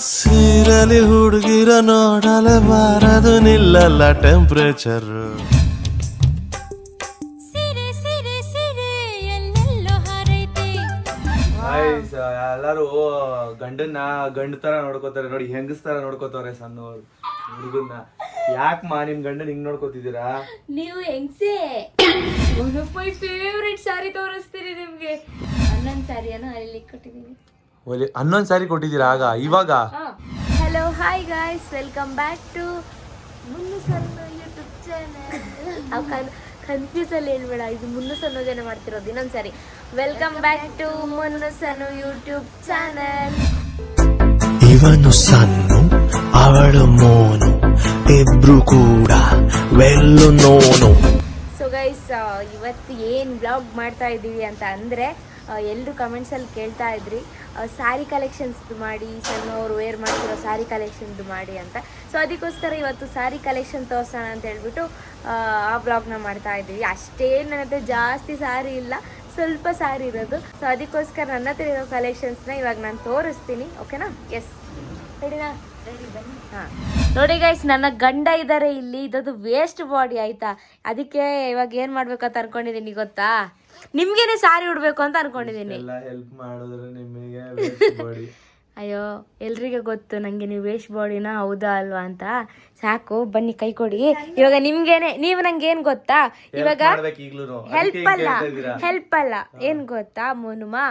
ಸೀರಲಿ ಹುಡುಗಿರ ನೋಡಲೆ ಬಾರದು ನಿಲ್ಲಲ್ಲ ಟೆಂಪರೇಚರ್. ಎಲ್ಲಾರು ಗಂಡನ್ನ ಗಂಡ ತರ ನೋಡ್ಕೋತಾರೆ ನೋಡಿ, ಹೆಂಗಸ್ ತರ ನೋಡ್ಕೋತಾರೆ ಸಣ್ಣ ಹುಡುಗನ್ನ. ಯಾಕಮ್ಮ ನಿಮ್ ಗಂಡನ್ ಹಿಂಗ್ ನೋಡ್ಕೋತಿದ್ದೀರಾ? ನೀವು ಹೆಂಗ್ಸೆ ಒನ್ ಆಫ್ ಮೈ ಫೇವ್ರೆಟ್ ಸಾರಿ ತೋರಿಸ್ತೀನಿ ನಿಮ್ಗೆ. ಹನ್ನೊಂದು ಸಾರಿಯನ್ನು ಅಲ್ಲಿ ಕೊಟ್ಟಿದ್ದೀನಿ. ಹನ್ನೊಂದು ಸಾರಿ ಕೊಟ್ಟಿದ್ದೀರಾ ಆಗ ಇವಾಗ? Hello hi guys, welcome back to ಮುನ್ನು ಸಣ್ಣ ಯೂಟ್ಯೂಬ್ ಚಾನಲ್. ಕನ್ಫ್ಯೂಸ್ ಅಲ್ಲಿ ಹೇಳ್ಬೇಡ, ಇದು ಮುನ್ನು ಸಣ್ಣ ಜನ ಮಾಡ್ತಿರೋದು. ಇನ್ನೊಂದು ಸಾರಿ, ವೆಲ್ಕಮ್ ಬ್ಯಾಕ್ ಟು ಮುನ್ನು ಸಣ್ಣ ಯೂಟ್ಯೂಬ್ ಚಾನಲ್. ಇವನು ಸಣ್ಣ, ಅವಳು ಮೋನು, ಇಬ್ರು ಕೂಡ ವೆಲ್ಲು ನೋನು. ಸೊ ಗೈಸ್, ಇವತ್ತು ಏನು ಬ್ಲಾಗ್ ಮಾಡ್ತಾ ಇದ್ದೀವಿ ಅಂತ ಅಂದರೆ, ಎಲ್ಲರೂ ಕಮೆಂಟ್ಸಲ್ಲಿ ಕೇಳ್ತಾ ಇದ್ರಿ ಸ್ಯಾರಿ ಕಲೆಕ್ಷನ್ಸ್ದು ಮಾಡಿ, ಸಣ್ಣವರು ವೇರ್ ಮಾಡ್ತಿರೋ ಸ್ಯಾರಿ ಕಲೆಕ್ಷನ್ದು ಮಾಡಿ ಅಂತ. ಸೊ ಅದಕ್ಕೋಸ್ಕರ ಇವತ್ತು ಸ್ಯಾರಿ ಕಲೆಕ್ಷನ್ ತೋರಿಸೋಣ ಅಂತ ಹೇಳ್ಬಿಟ್ಟು ಆ ಬ್ಲಾಗ್ನ ಮಾಡ್ತಾ ಇದ್ದೀವಿ. ಅಷ್ಟೇನು ನನ್ನ ಹತ್ರ ಜಾಸ್ತಿ ಸ್ಯಾರಿ ಇಲ್ಲ, ಸ್ವಲ್ಪ ಸ್ಯಾರಿ ಇರೋದು. ಸೊ ಅದಕ್ಕೋಸ್ಕರ ನನ್ನ ಹತ್ರ ಇರೋ ಕಲೆಕ್ಷನ್ಸ್ನ ಇವಾಗ ನಾನು ತೋರಿಸ್ತೀನಿ. ಓಕೆನಾ? ಎಸ್, ರೆಡಿನಾ? ರೆಡಿ, ಬನ್ನಿ. ಹಾಂ, ನೋಡಿ ಗೈಸ್, ನನ್ನ ಗಂಡ ಇದ್ದಾರೆ ಇಲ್ಲಿ. ಇದದು ವೇಸ್ಟ್ ಬಾಡಿ ಆಯ್ತಾ, ಅದಕ್ಕೆ ಇವಾಗ ಏನು ಮಾಡ್ಬೇಕು ಅಂತ ಅನ್ಕೊಂಡಿದ್ದೀನಿ ಗೊತ್ತಾ? ನಿಮ್ಗೇನೆ ಸಾರಿ ಉಡ್ಬೇಕು ಅಂತ ಅನ್ಕೊಂಡಿದ್ದೀನಿ. ಹೆಲ್ಪ್ ಮಾಡಿದ್ರೆ ನಿಮಗೆ ಅಯ್ಯೋ, ಎಲ್ರಿಗೆ ಗೊತ್ತು ನಂಗೆ ನೀವು ವೇಸ್ಟ್ ಬಾಡಿನ ಹೌದಾ ಅಲ್ವಾ ಅಂತ. ಸಾಕು, ಬನ್ನಿ ಕೈ ಕೊಡಿ. ಇವಾಗ ನಿಮ್ಗೇನೆ, ನೀವು ನಂಗೆ ಏನ್ ಗೊತ್ತಾ, ಇವಾಗ ಹೆಲ್ಪ್ ಅಲ್ಲ ಏನ್ ಗೊತ್ತಾ ಮೋನುಮಾ,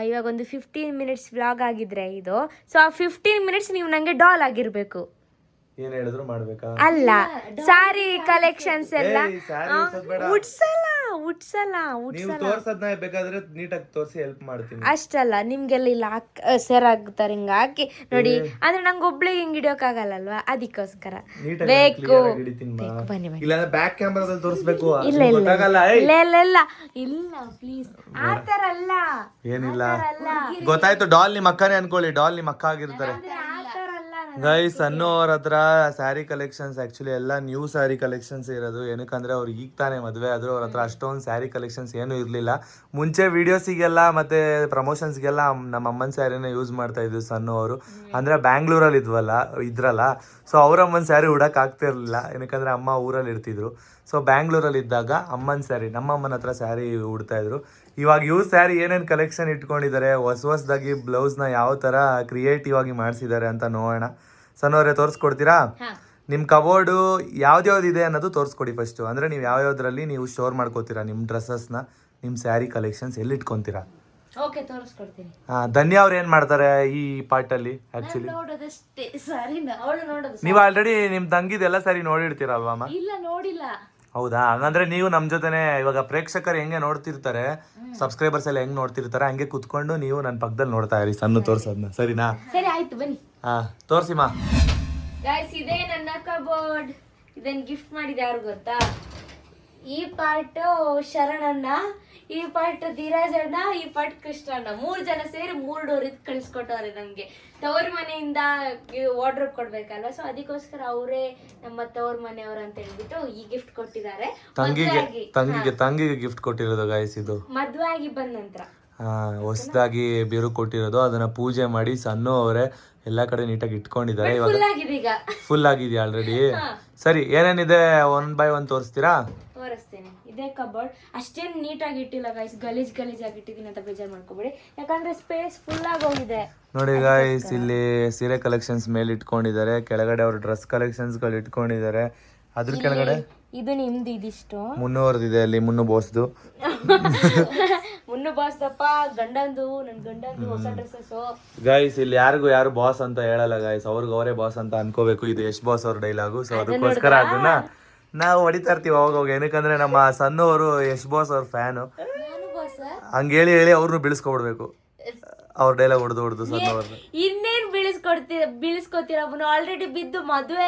ಇವಾಗ ಒಂದು 15 ಮಿನಿಟ್ಸ್ ವ್ಲಾಗ್ ಆಗಿದ್ರೆ ಇದು. ಸೊ ಆ 15 ಮಿನಿಟ್ಸ್ ನೀವು ನಂಗೆ ಡಾಲ್ ಆಗಿರ್ಬೇಕು. ಏನ್ ಹೇಳಿದ್ರು ಮಾಡ್ಬೇಕಾ? ಅಲ್ಲ, ಸಾರಿ ಕಲೆಕ್ಷನ್ಸ್ ಎಲ್ಲ ಉಡ್ಸಲ್ಲ ಬೇಕಾದ್ರೆ ನೀಟಾಗಿ ತೋರಿಸಿ ಹೆಲ್ಪ್ ಮಾಡ್ತೀನಿ. ಅಷ್ಟಲ್ಲ, ನಿಮ್ಗೆಲ್ಲ ಇಲ್ಲ ಸೆರ್ ಆಗ್ತಾರೆ ಹಿಂಗ ಹಾಕಿ ನೋಡಿ. ಅಂದ್ರೆ ನಂಗೆ ಒಬ್ಳಿಗೆ ಹಿಂಗ್ ಹಿಡಿಯೋಕ್ಕಾಗಲ್ಲಲ್ವಾ, ಅದಕ್ಕೋಸ್ಕರ ಬೇಕು. ಬನ್ನಿ ಬನ್ನಿ. ಇಲ್ಲ ಬ್ಯಾಕ್ ಕ್ಯಾಮ್ರಾದಲ್ಲಿ ತೋರಿಸ್ಬೇಕು. ಇಲ್ಲ ಪ್ಲೀಸ್, ಆತರ ಅಲ್ಲ. ಏನಿಲ್ಲ, ಗೊತ್ತಾಯ್ತು. ಡಾಲ್ ನಿಮ್ ಅಕ್ಕನೇ ಅನ್ಕೊಳ್ಳಿ, ಡಾಲ್ ನಿಮ್ ಅಕ್ಕ ಆಗಿರ್ತಾರೆ. ಗೈಸ್, ಅನ್ನೋ ಅವ್ರ ಹತ್ರ ಸ್ಯಾರಿ ಕಲೆಕ್ಷನ್ಸ್ ಆಕ್ಚುಲಿ ಎಲ್ಲ ನ್ಯೂ ಸ್ಯಾರಿ ಕಲೆಕ್ಷನ್ಸ್ ಇರೋದು. ಏನಕ್ಕಂದ್ರೆ ಅವ್ರು ಈಗ ತಾನೇ ಮದುವೆ ಆದ್ರು, ಅವ್ರ ಹತ್ರ ಅಷ್ಟೊಂದು ಸ್ಯಾರಿ ಕಲೆಕ್ಷನ್ಸ್ ಏನೂ ಇರಲಿಲ್ಲ. ಮುಂಚೆ ವಿಡಿಯೋಸಿಗೆಲ್ಲ ಮತ್ತೆ ಪ್ರಮೋಷನ್ಸ್ಗೆಲ್ಲ ನಮ್ಮ ಅಮ್ಮನ ಸ್ಯಾರಿನ ಯೂಸ್ ಮಾಡ್ತಾ ಇದ್ವಿ ಸಣ್ಣ ಅವರು. ಅಂದರೆ ಬ್ಯಾಂಗ್ಳೂರಲ್ಲಿ ಇದ್ರಲ್ಲ, ಸೊ ಅವ್ರಮ್ಮನ ಸ್ಯಾರಿ ಉಡಕ್ಕೆ ಆಗ್ತಿರ್ಲಿಲ್ಲ. ಏನಕ್ಕಂದ್ರೆ ಅಮ್ಮ ಊರಲ್ಲಿ ಇರ್ತಿದ್ರು. ಸೊ ಬ್ಯಾಂಗ್ಳೂರಲ್ಲಿ ಇದ್ದಾಗ ಅಮ್ಮನ ಸ್ಯಾರಿ, ನಮ್ಮ ಅಮ್ಮನ ಹತ್ರ ಸ್ಯಾರಿ ಉಡ್ತಾ ಇದ್ರು. ಇವಾಗ ಯೂಸ್ ಸ್ಯಾರಿ ಏನೇನು ಕಲೆಕ್ಷನ್ ಇಟ್ಕೊಂಡಿದ್ದಾರೆ, ಹೊಸದಾಗಿ ಬ್ಲೌಸ್ನ ಯಾವ ಥರ ಕ್ರಿಯೇಟಿವ್ ಆಗಿ ಮಾಡಿಸಿದ್ದಾರೆ ಅಂತ ನೋಡೋಣ. ಸಣ್ಣವರೇ, ತೋರಿಸ್ಕೊಡ್ತೀರಾ? ನಿಮ್ಮ ಕಬೋರ್ಡು ಯಾವ್ದ್ಯಾವ್ದಿದೆ ಅನ್ನೋದು ತೋರಿಸ್ಕೊಡಿ ಫಸ್ಟು. ಅಂದರೆ ನೀವು ಯಾವ್ಯಾವ್ದ್ರಲ್ಲಿ ನೀವು ಸ್ಟೋರ್ ಮಾಡ್ಕೋತೀರಾ ನಿಮ್ಮ ಡ್ರೆಸ್ಸಸ್ನ, ನಿಮ್ಮ ಸ್ಯಾರಿ ಕಲೆಕ್ಷನ್ಸ್ ಎಲ್ಲಿ ಇಟ್ಕೊತೀರಾ? ಓಕೆ, ತೋರಿಸ್ಕೊಡ್ತೀನಿ. ಧನ್ಯ ಅವ್ರು ಏನು ಮಾಡ್ತಾರೆ ಈ ಪಾರ್ಟಲ್ಲಿ ಆ್ಯಕ್ಚುಲಿ? ನೀವು ಆಲ್ರೆಡಿ ನಿಮ್ಮ ತಂಗಿದೆಲ್ಲ ಸ್ಯಾರಿ ನೋಡಿರ್ತೀರಲ್ವಮ್ಮ? ಇಲ್ಲ, ನೋಡಿಲ್ಲ. ಹೌದಾ? ಹಂಗಂದ್ರೆ ನೀವು ನಮ್ಮ ಜೊತೆನೆ ಇವಾಗ ಪ್ರೇಕ್ಷಕರು ಹೆಂಗೆ ನೋಡ್ತಿರ್ತಾರೆ, ಸಬ್ಸ್ಕ್ರೈಬರ್ಸ್ ಎಲ್ಲ ಹೆಂಗ್ ನೋಡ್ತಿರ್ತಾರೆ, ಹಂಗೆ ಕುತ್ಕೊಂಡು ನೀವು ನನ್ನ ಪಕ್ಕದಲ್ಲಿ ನೋಡ್ತಾ ಇರಿ ಸಣ್ಣ ತೋರ್ಸೋದನ್ನ. ಸರಿನಾ? ಸರಿ, ಆಯ್ತು, ಬನ್ನಿ. ಹಾ, ತೋರ್ಸಿಮಾ. ಗೈಸ್, ಇದೇ ನನ್ನ ಕಬೋರ್ಡ್. ಇದನ್ನ ಗಿಫ್ಟ್ ಮಾಡಿದೆ ಯಾರು ಗೊತ್ತಾ? ಈ ಪಾರ್ಟ್ ಶರಣಣ್ಣ, ಈ ಪಾರ್ಟ್ ಧೀರಾಜಣ್ಣ, ಈ ಪಾರ್ಟ್ ಕೃಷ್ಣಣ್ಣ. 3 ಜನ ಸೇರಿ 3 ಡೋರ್ ಇದ್ ಕಳಿಸ್ಕೊಟ್ಟವ್ರೆ ನಮ್ಗೆ. ತವ್ರ ಮನೆಯಿಂದ ವಾರ್ಡ್ರೋಬ್ ಕೊಡ್ಬೇಕಲ್ವಾ, ಸೊ ಅದಕ್ಕೋಸ್ಕರ ಅವರೇ ನಮ್ಮ ತವ್ರ ಮನೆಯವರು ಅಂತ ಹೇಳ್ಬಿಟ್ಟು ಈ ಗಿಫ್ಟ್ ಕೊಟ್ಟಿದ್ದಾರೆ. ತಂಗಿಗೆ ಗಿಫ್ಟ್ ಕೊಟ್ಟಿರೋದು ಗೈಸ್. ಇದು ಮದ್ವೆ ಆಗಿ ಬಂದ ನಂತರ ಹೊಸದಾಗಿ ಬೇರು ಕೊಟ್ಟಿರೋದು. ಅದನ್ನ ಪೂಜೆ ಮಾಡಿ ಸಣ್ಣ ಅವರೇ ಎಲ್ಲಾ ಕಡೆ ನೀಟಾಗಿ ಇಟ್ಕೊಂಡಿದ್ದಾರೆ. ಇವಾಗ ಫುಲ್ ಆಗಿದೆಯಾ ಆಲ್ರೆಡಿ? ಸರಿ, ಏನೇನಿದೆ 1 by 1 ತೋರಿಸ್ತೀರಾ? ತೋರಿಸ್ತೇನೆ. ಇದೇ ಕಬೋರ್ಡ್ ಅಷ್ಟೇನು ನೀಟಾಗಿ ಇಟ್ಟಿಲ್ಲ ಗೈಸ್, ಗಲೀಜ್ ಆಗಿ ಇಟ್ಟಿದ್ದೀನಿ ಅಂತ ಬೇಜಾರು ಮಾಡ್ಕೋಬೇಡಿ, ಯಾಕಂದ್ರೆ ಸ್ಪೇಸ್ ಫುಲ್ ಆಗಿ ಹೋಗಿದೆ. ನೋಡಿ ಗೈಸ್, ಇಲ್ಲಿ ಸೀರೆ ಕಲೆಕ್ಷನ್ಸ್ ಮೇಲೆ ಇಟ್ಕೊಂಡಿದ್ದಾರೆ, ಕೆಳಗಡೆ ಅವ್ರ ಡ್ರೆಸ್ ಕಲೆಕ್ಷನ್ಸ್ ಗಳು ಇಟ್ಕೊಂಡಿದ್ದಾರೆ. ಅದ್ರ ಕೆಳಗಡೆ ಇದು ನಿಮ್ದು, ಇದಿಷ್ಟು ಮುನ್ನೂರ್ದಿದೆ. ಅಲ್ಲಿ ಮುನ್ನು ಬೋಸ್ದು ಮುನ್ನು ಬಾಸ್ದಪ್ಪ, ಗಂಡಂದು, ನನ್ ಗಂಡಂದು ಹೊಸ ಡ್ರೆಸ್ಸಸ್. ಗೈಸ್, ಇಲ್ಲಿ ಯಾರು ಬಾಸ್ ಅಂತ ಹೇಳಲ್ಲ ಗೈಸ್, ಅವ್ರಿಗೆ ಅವರೇ ಬಾಸ್ ಅಂತ ಅನ್ಕೋಬೇಕು. ಇದು ಯಶ್ ಬಾಸ್ ಅವ್ರ ಡೈಲಾಗು. ಸೊ ಅದಕ್ಕೋಸ್ಕರ ಅದನ್ನ ನಾವು ಹೊಡಿತಾ ಇರ್ತೀವಿ ಅವಾಗ. ಏನಕ್ಕಂದ್ರೆ ನಮ್ಮ ಸಣ್ಣವರು ಯಶ್ ಬಾಸ್ ಅವ್ರ ಫ್ಯಾನು. ಹಂಗ ಹೇಳಿ ಅವ್ರನ್ನು ಬೀಳಿಸ್ಕೊಬಿಡ್ಬೇಕು, ಅವ್ರ ಡೈಲಾಗ್ ಹೊಡೆದು ಸಣ್ಣವ್ರನ್ನ. ಇನ್ನೇನ್ ಬೀಳಿಸ್ಕೊತೀರ? ಆಲ್ರೆಡಿ ಬಿದ್ದು ಮದುವೆ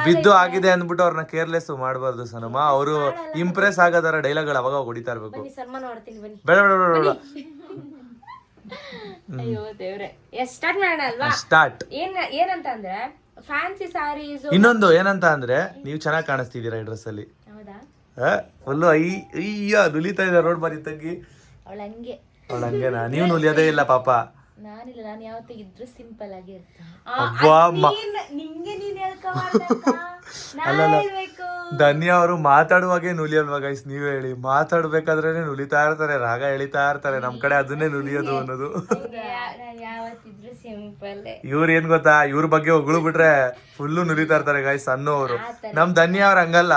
ಬಿದ್ದು ಆಗಿದೆ ಅಂದ್ಬಿಟ್ಟು ಅವ್ರನ್ನ ಕೇರ್ಲೆಸ್ ಮಾಡಬಾರ್ದು ಸನಮ್ಮ. ಅವರು ಇಂಪ್ರೆಸ್ ಆಗೋದರ ಡೈಲಾಗ್ಗಳು ಅವಾಗ ಹೊಡಿತಾ ಇರ್ಬೇಕು. ಬೇಡ ಬೇಡ. ಅಯ್ಯೋ ದೇವ್ರೆ, ಸ್ಟಾರ್ಟ್ ಮಾಡೋಣ ಅಲ್ವಾ? ಸ್ಟಾರ್ಟ್. ಏನಂತ ಅಂದ್ರೆ, ಫ್ಯಾನ್ಸಿ ಸ್ಯಾರೀಸ್. ಇನ್ನೊಂದು ಏನಂತ ಅಂದ್ರೆ, ನೀವು ಚೆನ್ನಾಗಿ ಕಾಣಿಸ್ತಿದ್ದೀರಾ ಈ ಡ್ರೆಸ್ ಅಲ್ಲಿ. ಫುಲ್ಲು ಅಯ್ಯ ನುಲಿತಾ ಇದ್ದಾರೆ. ರೋಡ್ ಬಾರಿ ತಂಗಿ ಅವಳಂಗೆ ಅವಳಂಗೆನಾ? ನೀವು ನುಲಿಯೋದೇ ಇಲ್ಲ ಪಾಪ. ನಾನಿಲ್ಲ, ನಾನು ಯಾವತ್ತೂ ಇದ್ರು ಸಿಂಪಲ್ ಆಗಿ ಇರ್ತೇನೆ. ನಿಂಗೆ ನೀನ್ ಹೇಳ್ಬೇಕು. ಧನ್ಯ ಅವರು ಮಾತಾಡುವಾಗೆ ನುಲಿಯಲ್ವಾ ಗೈಸ್? ನೀವೇ ಹೇಳಿ. ಮಾತಾಡ್ಬೇಕಾದ್ರೆ ನುಲಿತಾ ಇರ್ತಾರೆ, ರಾಗ ಎಳಿತಾ ಇರ್ತಾರೆ. ನಮ್ ಕಡೆ ಅದನ್ನೇ ನುಲಿಯೋದು ಅನ್ನೋದು. ನಾನು ಯಾವತ್ತಿದ್ರು ಸಿಂಪಲ್. ಇವ್ರ ಏನ್ ಗೊತ್ತಾ, ಇವ್ರ ಬಗ್ಗೆ ಹೊಗಳು ಬಿಟ್ರೆ ಫುಲ್ಲು ನುಲಿತಾ ಇರ್ತಾರೆ ಗೈಸ್ ಅನ್ನೋರು. ನಮ್ ಧನ್ಯ ಅವ್ರ ಹಂಗಲ್ಲ,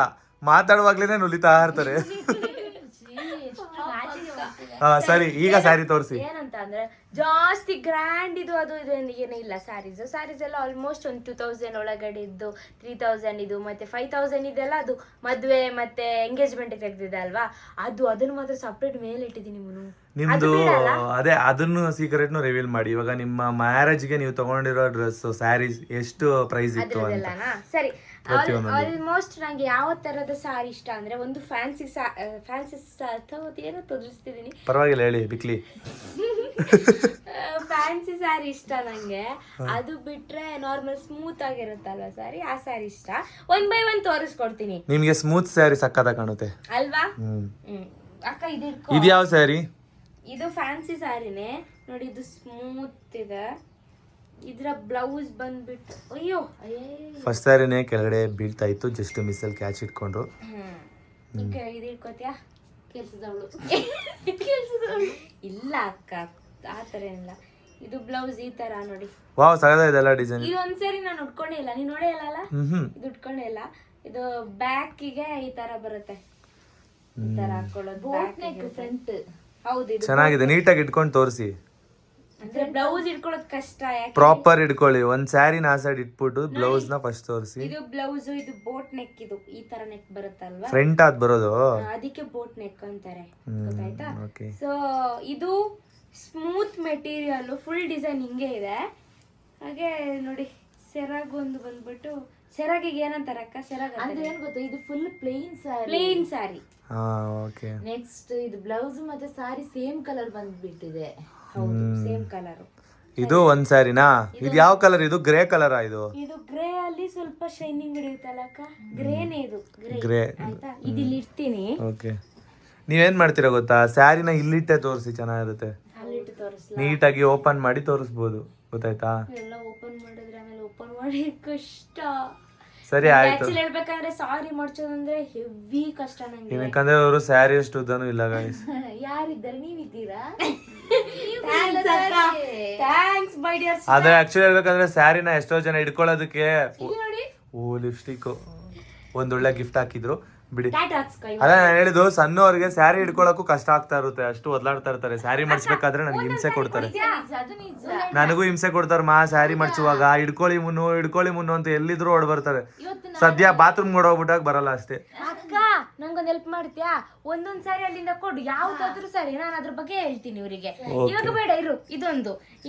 ಮಾತಾಡುವಾಗ್ಲೇನೆ ನುಲಿತಾ ಇರ್ತಾರೆ. ಹಾ ಸರಿ, ಈಗ ಸ್ಯಾರಿ ತೋರಿಸಿ. ಏನಂತ ಅಂದ್ರೆ ಜಾಸ್ತಿ ಗ್ರ್ಯಾಂಡ್ ಇದು ಅದು ಇದು ಏನೇ ಇಲ್ಲ. ಸ್ಯಾರೀಸ್ ಎಲ್ಲ ಆಲ್ಮೋಸ್ಟ್ ಒಂದು 2000 ಒಳಗಡೆ ಇದ್ದು, 3000 ಇದು ಮತ್ತೆ 5000 ಇದೆಲ್ಲ ಅದು ಮದ್ವೆ ಮತ್ತೆ ಎಂಗೇಜ್ಮೆಂಟ್ ತೆಗ್ದಿದೆ ಅಲ್ವಾ, ಅದನ್ನ ಮಾತ್ರ ಸಪ್ರೇಟ್ ಮೇಲೆ ಇಟ್ಟಿದ್ದೀನಿ. ನಿಮ್ದು ಅದೇ ಅದನ್ನು ಸೀಕ್ರೆಟ್ ನು ರಿವೀಲ್ ಮಾಡಿ. ಇವಾಗ ನಿಮ್ಮ ಮ್ಯಾರೇಜ್ ಗೆ ನೀವು ತಗೊಂಡಿರೋ ಡ್ರೆಸ್ ಸ್ಯಾರೀಸ್ ಎಷ್ಟು ಪ್ರೈಸ್ ಇತ್ತು ಅಂತ. ಸರಿ, ಆಲ್ಮೋಸ್ಟ್ ನಂಗೆ ಯಾವ ತರದ ಸಾರಿ ಇಷ್ಟ ಅಂದ್ರೆ ಒಂದು ಫ್ಯಾನ್ಸಿ ಅಥವಾ ಏನೋ ತೋರಿಸ್ತಿದೀನಿ, ಪರವಾಗಿಲ್ಲ ಹೇಳಿ ಬಿಕ್ಲಿ. ಫ್ಯಾನ್ಸಿ ಸ್ಯಾರಿ ಇಷ್ಟ ನಂಗೆ. ಅದು ಬಿಟ್ರೆ ನಾರ್ಮಲ್ ಸ್ಮೂತ್ ಆಗಿರುತ್ತಲ್ವಾ ಸ್ಯಾರಿ, ಆ ಸ್ಯಾರಿ ಇಷ್ಟ. 1 by 1 ತೋರಿಸ್ಕೊಡ್ತೀನಿ ನಿಮ್ಗೆ. ಸ್ಮೂತ್ ಸ್ಯಾರಿ ಸಕ್ಕತ್ತ ಕಾಣುತ್ತೆ ಅಲ್ವಾ? ಅಕ್ಕ ಇದು ಯಾವ ಸ್ಯಾರಿ? ಇದು ಫ್ಯಾನ್ಸಿ ಸ್ಯಾರಿನೇ ನೋಡಿ, ಇದು ಸ್ಮೂತ್ ಇದೆ. ಇದ್ರ ಬ್ಲೌಸ್ ಬಂದ್ಬಿಟ್ಟು ಅಯ್ಯೋ ಫಸ್ಟ್ ಸ್ಯಾರಿನೇ ಕೆಳಗಡೆ ಬೀಳ್ತಾ ಇತ್ತು, ಜಸ್ಟ್ ಮಿಸ್ಸಲ್ಲಿ ಕ್ಯಾಚ್ ಇಟ್ಕೊಂಡ್ರು. ಈಗ ಇದು ಇಟ್ಕೋತಿಯಾ? ಕೆಲ್ಸದವಳು ಇಲ್ಲ ಅಕ್ಕ, ಆತರ ಇಲ್ಲ. ಇದು ಬ್ಲೌಸ್ ಈ ತರ ನೋಡಿ. ವಾವ್, ಸಗದಾಗಿದೆ ಡಿಸೈನ್. ಇದು ಒಂದ್ಸರಿ ನಾನು ಉಟ್ಕೊಂಡೇ ಇಲ್ಲ, ನೀನ್ ನೋಡೇ ಇಲ್ಲ. ಇದು ಉಟ್ಕೊಂಡೇ ಇಲ್ಲ. ಇದು ಬ್ಯಾಕಿಗೆ ಈ ತರ ಬರುತ್ತೆ, ಈ ತರ ಹಾಕೊಳ್ಳೋದು. ಫ್ರಂಟ್ ಹೌದು, ಇದು ಚೆನ್ನಾಗಿದೆ. ನೀಟಾಗಿ ಇಟ್ಕೊಂಡು ತೋರಿಸಿ. ಅಂದ್ರೆ ಬ್ಲೌಸ್ ಇಟ್ಕೊಳ್ಳೋದು ಕಷ್ಟ. ಪ್ರಾಪರ್ ಇಟ್ಕೊಳ್ಳಿ. ಒಂದ್ ಸ್ಯಾರಿನ ಆ ಸೈಡ್ ಇಟ್ಬಿಟ್ಟು ಬ್ಲೌಸ್ ನ ಫಸ್ಟ್ ತೋರಿಸಿ. ಇದು ಬ್ಲೌಸ್, ಇದು ಬೋಟ್ ನೆಕ್. ಇದು ಈ ತರ ನೆಕ್ ಬರುತ್ತಲ್ವಾ, ಫ್ರಂಟ್ ಆದ್ ಬರೋದು, ಅದಕ್ಕೆ ಬೋಟ್ ನೆಕ್ ಅಂತಾರೆ, ಗೊತ್ತಾಯ್ತಾ? ಸೊ ಇದು ಸ್ಮೂತ್ ಮೆಟೀರಿಯಲ್, ಫುಲ್ ಡಿಸೈನ್ ಹಿಂಗೆ ಇದೆ. ಹಾಗೆ ನೋಡಿ, ಸೆರಗ್ ಒಂದು ಬಂದ್ಬಿಟ್ಟು, ಸೆರಗಿಗೆ ಏನಂತಾರೆ ಅಕ್ಕ? ಸೆರಗ್ ಅಂದ್ರೆ ಏನ್ ಗೊತ್ತಾ, ಇದು ಫುಲ್ ಪ್ಲೇನ್ ಸ್ಯಾರಿ. ನೆಕ್ಸ್ಟ್ ಇದು ಬ್ಲೌಸ್ ಮತ್ತೆ ಸಾರಿ ಸೇಮ್ ಕಲರ್ ಬಂದ್ಬಿಟ್ಟಿದೆ. ಹೌದು, ಸೇಮ್ ಕಲರ್. ಇದು ಒಂದ್ ಸ್ಯಾರಿನಾ? ಇದು ಯಾವ ಕಲರ್? ಇದು ಗ್ರೇ ಕಲರ್. ಇದು ಗ್ರೇ ಅಲ್ಲಿ ಸ್ವಲ್ಪ ಶೈನಿಂಗ್ ಹಿಡಿಯುತ್ತಲ್ಲ ಅಕ್ಕ, ಗ್ರೇನೇ ಇದು. ಗ್ರೇ ಆಯ್ತಾ? ಇದು ಇಲ್ಲಿ ಇಡ್ತೀನಿ. ಓಕೆ, ನೀವೇನ್ ಮಾಡ್ತೀರಾ ಗೊತ್ತಾ, ಸ್ಯಾರಿನ ಇಲ್ಲಿಟ್ಟೆ ತೋರಿಸಿ, ಚೆನ್ನಾಗಿರುತ್ತೆ. ಅಲ್ಲಿಟ್ಟು ತೋರಿಸ್ಲಾ? ನೀಟಾಗಿ ಓಪನ್ ಮಾಡಿ ತೋರಿಸ್ಬೋದು, ಗೊತ್ತಾಯ್ತಾ? ಎಲ್ಲ ಓಪನ್ ಮಾಡಿದ್ರೆ ಆಮೇಲೆ ಓಪನ್ ಮಾಡಿ ಕಷ್ಟ. ಸರಿ ಆಯ್ತು. ಆಕ್ಚುಲಿ ಹೇಳ್ಬೇಕಂದ್ರೆ ಸಾರಿ ಮಾಡ್ಸೋದಂದ್ರೆ ಹೆವಿ ಕಷ್ಟ ನಂಗೆ. ಏನಕ್ಕಂದ್ರೆ ಅವರು ಸ್ಯಾರಿ ಅಷ್ಟು ಉದ್ದನೂ ಇಲ್ಲ ಗೈಸ್. ಯಾರಿದ್ದಾರೆ? ನೀವಿದ್ದೀರಾ? Thanks my dear. ಆದ್ರೆ ಆಕ್ಚುಲಿ ಹೇಳ್ಬೇಕಂದ್ರೆ ಸ್ಯಾರಿನ ಎಷ್ಟೋ ಜನ ಇಟ್ಕೊಳ್ಳೋದಕ್ಕೆ ಲಿಪ್ಸ್ಟಿಕ್ ಒಂದೊಳ್ಳೆ ಗಿಫ್ಟ್ ಹಾಕಿದ್ರು ಬಿಡಿ. ಅದೇ ನಾನು ಹೇಳಿದ್ದು, ಸಣ್ಣವ್ರಿಗೆ ಸ್ಯಾರಿ ಹಿಡ್ಕೊಳಕ್ಕೂ ಕಷ್ಟ ಆಗ್ತಾ ಇರುತ್ತೆ, ಅಷ್ಟು ಒದ್ಲಾಡ್ತಾ ಇರ್ತಾರೆ. ಸ್ಯಾರಿ ಮಾಡಿಸ್ಬೇಕಾದ್ರೆ ನನಗೆ ಹಿಂಸೆ ಕೊಡ್ತಾರೆ, ನನಗೂ ಹಿಂಸೆ ಕೊಡ್ತಾರೆ. ಸ್ಯಾರಿ ಮಾಡಿಸುವಾಗ ಹಿಡ್ಕೊಳ್ಳಿ ಮುನ್ನು ಅಂತ ಎಲ್ಲಿದ್ರು ಓಡ್ ಬರ್ತಾರೆ. ಸದ್ಯ ಬಾತ್ರೂಮ್ ಓಡೋಗ್ಬಿಟ್ಟಾಗ ಬರಲ್ಲ ಅಷ್ಟೇ. ಅಕ್ಕ ನಂಗೊಂದು ಹೆಲ್ಪ್ ಮಾಡ್ತೀಯಾ? ಒಂದೊಂದ್ ಸಾರಿ ಅಲ್ಲಿಂದ ಕೊಡು, ಯಾವ್ದಾದ್ರು ಸರಿ, ನಾನು ಅದ್ರ ಬಗ್ಗೆ ಹೇಳ್ತೀನಿ ಇವರಿಗೆ. ಇವಾಗ ಬೇಡ ಇರು.